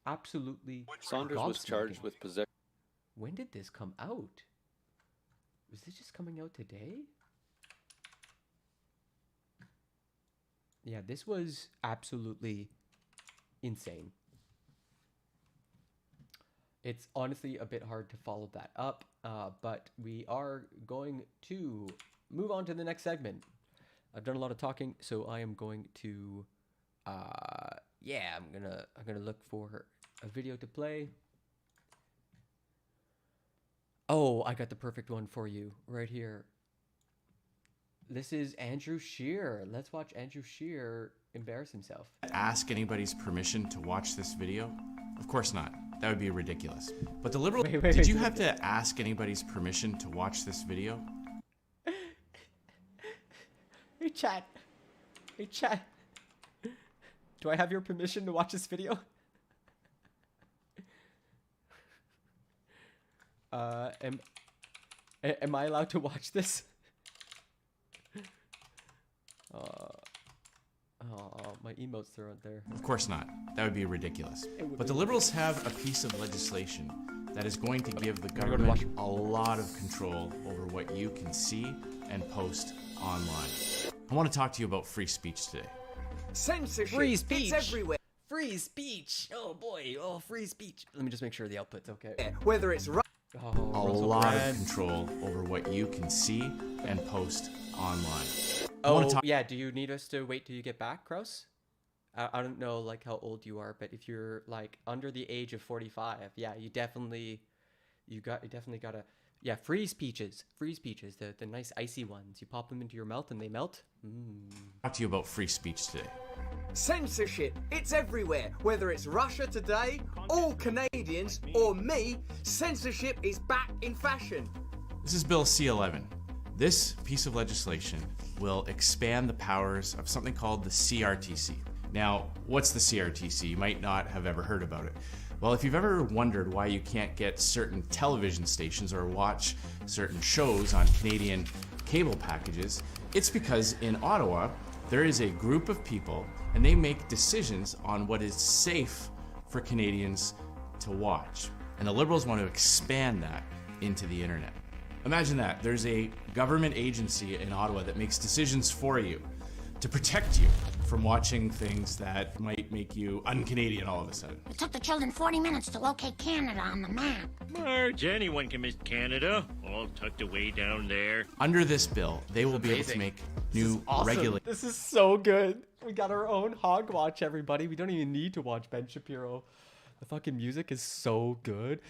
Absolutely. Saunders was charged with possession... When did this come out? Was this just coming out today? Yeah, this was absolutely insane. It's honestly a bit hard to follow that up, but we are going to move on to the next segment. I've done a lot of talking, so I am going to, I'm gonna look for a video to play. Oh, I got the perfect one for you right here. This is Andrew Scheer. Let's watch Andrew Scheer embarrass himself. Ask anybody's permission to watch this video? Of course not. That would be ridiculous. But the Liberals... Did you have to ask anybody's permission to watch this video? Hey, chat. Hey, chat. Do I have your permission to watch this video? Am I allowed to watch this? My emotes are out there. Of course not. That would be ridiculous. But the Liberals have a piece of legislation that is going to give the government a lot of control over what you can see and post online. I want to talk to you about free speech today. Censorship. Free speech. It's everywhere. Free speech. Oh boy. Oh, free speech. Let me just make sure the output's okay. Whether it's right. A lot of control over what you can see and post online. Oh, yeah. Do you need us to wait till you get back, Kraus? I don't know like how old you are, but if you're like under the age of 45, yeah, you definitely gotta, yeah, freeze peaches, the nice icy ones. You pop them into your mouth and they melt. Talk to you about free speech today. Censorship. It's everywhere. Whether it's Russia Today, all Canadians, or me, censorship is back in fashion. This is Bill C-11. This piece of legislation will expand the powers of something called the CRTC. Now, what's the CRTC? You might not have ever heard about it. Well, if you've ever wondered why you can't get certain television stations or watch certain shows on Canadian cable packages, it's because in Ottawa, there is a group of people and they make decisions on what is safe for Canadians to watch. And the Liberals want to expand that into the internet. Imagine that. There's a government agency in Ottawa that makes decisions for you to protect you from watching things that might make you un-Canadian all of a sudden. It took the children 40 minutes to locate Canada on the map. Marge, anyone can miss Canada, all tucked away down there. Under this bill, they will be able to make new regulations. This is so good. We got our own hog watch, everybody. We don't even need to watch Ben Shapiro. The fucking music is so good.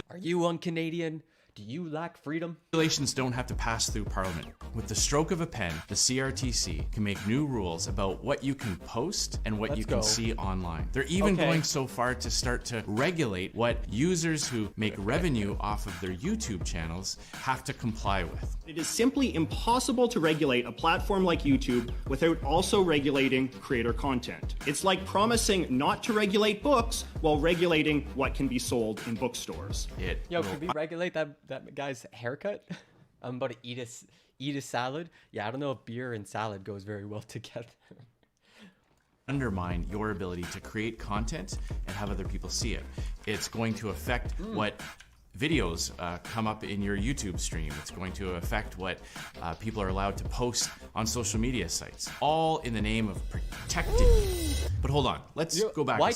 Are you un-Canadian? Do you lack freedom? Regulations don't have to pass through Parliament. With the stroke of a pen, the CRTC can make new rules about what you can post and what you can see online. They're even going so far to start to regulate what users who make revenue off of their YouTube channels have to comply with. It is simply impossible to regulate a platform like YouTube without also regulating creator content. It's like promising not to regulate books while regulating what can be sold in bookstores. Yo, could we regulate that guy's haircut? I'm about to eat a salad. Yeah, I don't know if beer and salad goes very well together. Undermine your ability to create content and have other people see it. It's going to affect what videos come up in your YouTube stream. It's going to affect what people are allowed to post on social media sites, all in the name of protecting. But hold on, let's go back. Why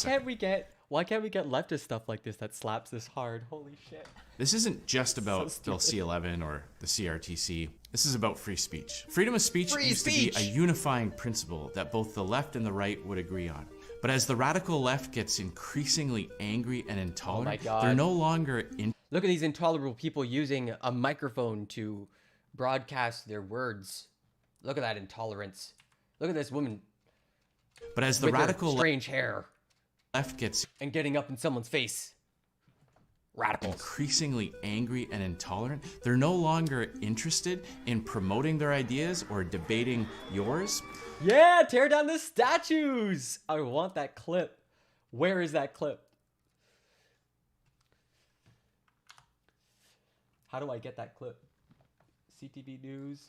can't we get leftist stuff like this that slaps this hard? Holy shit. This isn't just about Bill C-11 or the CRTC. This is about free speech. Freedom of speech used to be a unifying principle that both the left and the right would agree on. But as the radical left gets increasingly angry and intolerant, they're no longer Look at these intolerable people using a microphone to broadcast their words. Look at that intolerance. Look at this woman. But as the radical strange hair left gets and getting up in someone's face. Radicals. Increasingly angry and intolerant, they're no longer interested in promoting their ideas or debating yours. Yeah, tear down the statues. I want that clip. Where is that clip? How do I get that clip? CTV News.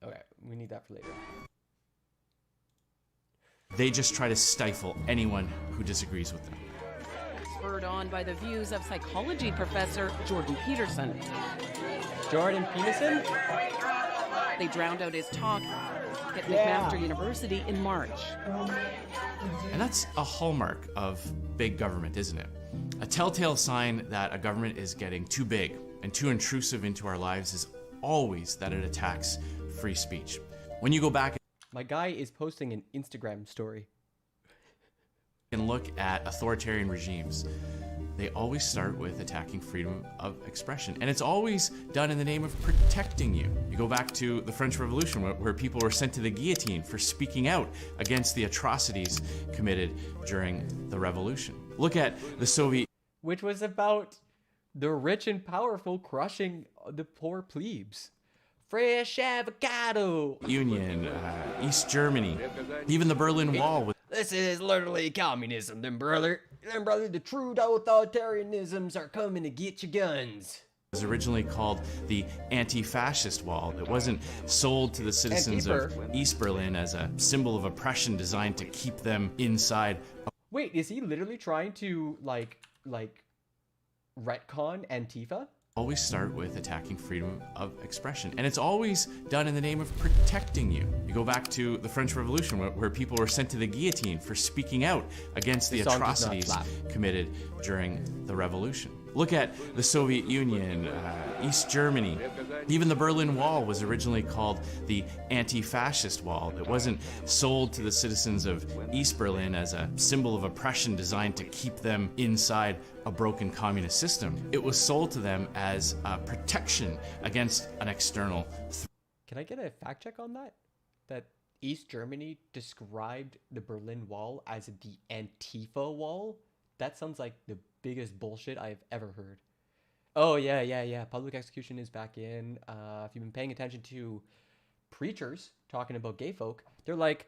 Okay, we need that for later. They just try to stifle anyone who disagrees with them. Spurred on by the views of psychology professor Jordan Peterson. Jordan Peterson? They drowned out his talk at McMaster University in March. And that's a hallmark of big government, isn't it? A telltale sign that a government is getting too big and too intrusive into our lives is always that it attacks free speech. When you go back... My guy is posting an Instagram story. And look at authoritarian regimes. They always start with attacking freedom of expression. And it's always done in the name of protecting you. You go back to the French Revolution, where people were sent to the guillotine for speaking out against the atrocities committed during the revolution. Look at the Soviet... Which was about the rich and powerful crushing the poor plebes. Fresh avocado. Union, East Germany, even the Berlin Wall. This is literally communism, then brother. Then brother, the true authoritarianisms are coming to get your guns. It was originally called the anti-fascist wall. It wasn't sold to the citizens of East Berlin as a symbol of oppression designed to keep them inside. Wait, is he literally trying to like retcon Antifa? Always start with attacking freedom of expression. And it's always done in the name of protecting you. You go back to the French Revolution, where people were sent to the guillotine for speaking out against the atrocities committed during the revolution. Look at the Soviet Union, East Germany, even the Berlin Wall was originally called the anti-fascist wall. It wasn't sold to the citizens of East Berlin as a symbol of oppression designed to keep them inside a broken communist system. It was sold to them as a protection against an external threat. Can I get a fact check on that? That East Germany described the Berlin Wall as the Antifa wall? That sounds like the biggest bullshit I've ever heard. Oh, yeah. Public execution is back in. If you've been paying attention to preachers talking about gay folk, they're like,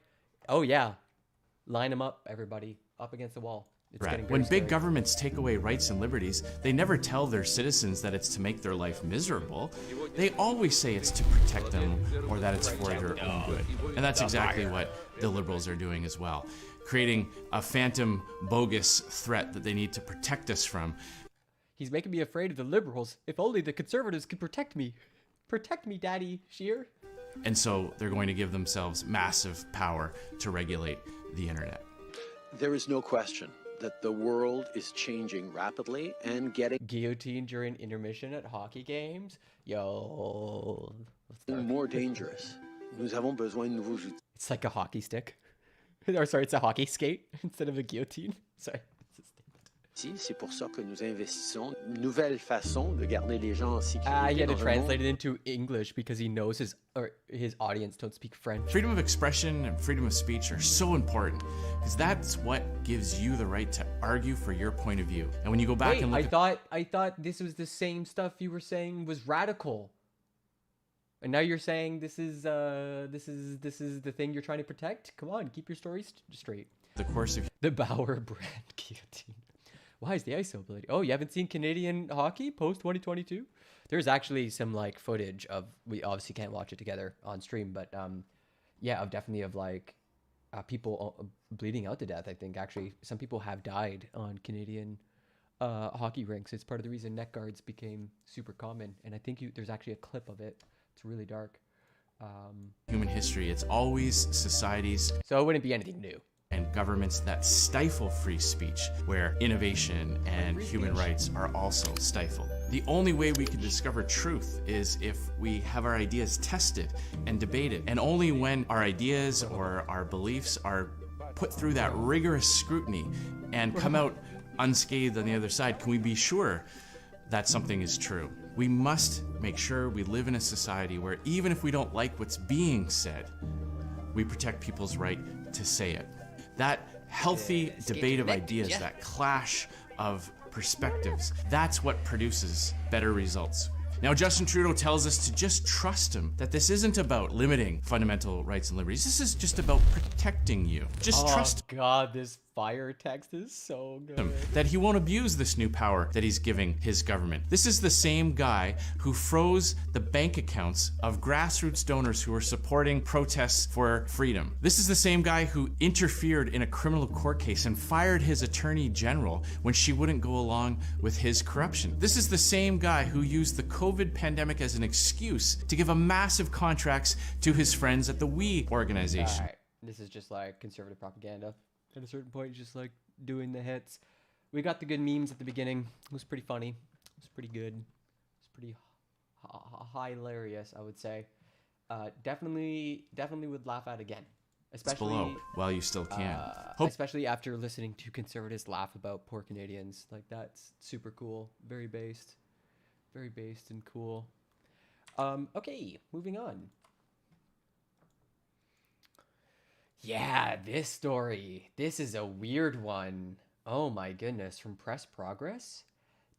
oh, yeah, line them up, everybody, up against the wall. It's getting when scary. big governments take away rights and liberties, they never tell their citizens that it's to make their life miserable. They always say it's to protect them or that it's for their own good. And that's exactly what the liberals are doing as well, creating a phantom, bogus threat that they need to protect us from. He's making me afraid of the liberals. If only the conservatives could protect me. Protect me, Daddy Shear. And so they're going to give themselves massive power to regulate the internet. There is no question that the world is changing rapidly and getting guillotine during intermission at hockey games. Yo, more dangerous. Nous avons besoin de nouveaux outils. It's like a hockey stick. Or sorry, it's a hockey skate instead of a guillotine. Sorry. C'est pour ça que nous investissons une nouvelle façon de garder les gens en sécurité. He had to translate it into English because he knows his audience don't speak French. Freedom of expression and freedom of speech are so important because that's what gives you the right to argue for your point of view. And when you go back and look I thought this was the same stuff you were saying was radical. And now you're saying this is the thing you're trying to protect? Come on, keep your stories straight. The course of the Bauer brand guillotine. Why is the ice so bloody? Oh, you haven't seen Canadian hockey post 2022? There's actually some like footage of, we obviously can't watch it together on stream, but yeah, of like people bleeding out to death. I think actually some people have died on Canadian hockey rinks. It's part of the reason neck guards became super common, and I think there's actually a clip of it. It's really dark. Human history, it's always societies. So it wouldn't be anything new. And governments that stifle free speech, where innovation and human rights are also stifled. The only way we can discover truth is if we have our ideas tested and debated. And only when our ideas or our beliefs are put through that rigorous scrutiny and come out unscathed on the other side can we be sure that something is true. We must make sure we live in a society where even if we don't like what's being said, we protect people's right to say it. That healthy debate of ideas, that clash of perspectives, that's what produces better results. Now, Justin Trudeau tells us to just trust him, that this isn't about limiting fundamental rights and liberties. This is just about protecting you. Just trust him. Oh God, this fire text is so good. That he won't abuse this new power that he's giving his government. This is the same guy who froze the bank accounts of grassroots donors who were supporting protests for freedom. This is the same guy who interfered in a criminal court case and fired his attorney general when she wouldn't go along with his corruption. This is the same guy who used the COVID pandemic as an excuse to give a massive contracts to his friends at the We organization. All right. This is just like conservative propaganda. At a certain point, just like doing the hits. We got the good memes at the beginning. It was pretty funny. It was pretty good. It was pretty hilarious, I would say. Definitely would laugh at again. Especially below while you still can. Especially after listening to conservatives laugh about poor Canadians. Like, that's super cool. Very based and cool. Okay, moving on. Yeah, this story. This is a weird one. Oh my goodness. From Press Progress,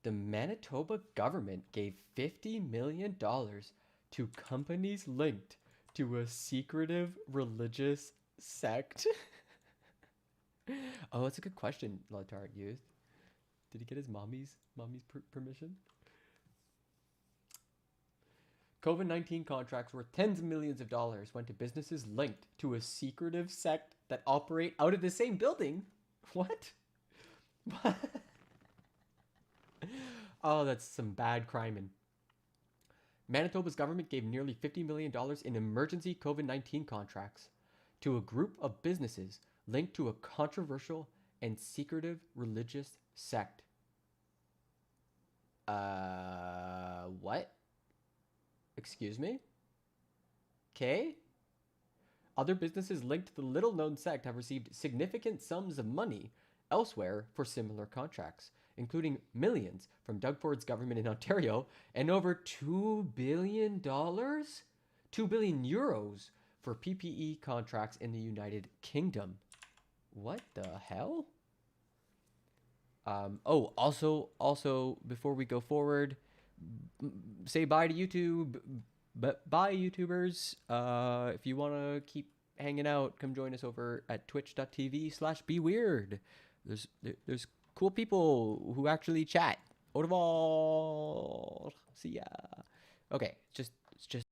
the Manitoba government gave $50 million to companies linked to a secretive religious sect. Oh, that's a good question, Lautard used. Did he get his mommy's permission? COVID-19 contracts worth tens of millions of dollars went to businesses linked to a secretive sect that operate out of the same building. What? Oh, that's some bad crime. Manitoba's government gave nearly $50 million in emergency COVID-19 contracts to a group of businesses linked to a controversial and secretive religious sect. What? Excuse me? Okay. Other businesses linked to the little-known sect have received significant sums of money elsewhere for similar contracts, including millions from Doug Ford's government in Ontario and over $2 billion? 2 billion euros for PPE contracts in the United Kingdom. What the hell? Oh, also, before we go forward, say bye to YouTube. Bye, YouTubers. If you want to keep hanging out, come join us over at twitch.tv/bewyrd. There's cool people who actually chat. Au revoir. See ya. Okay, it's just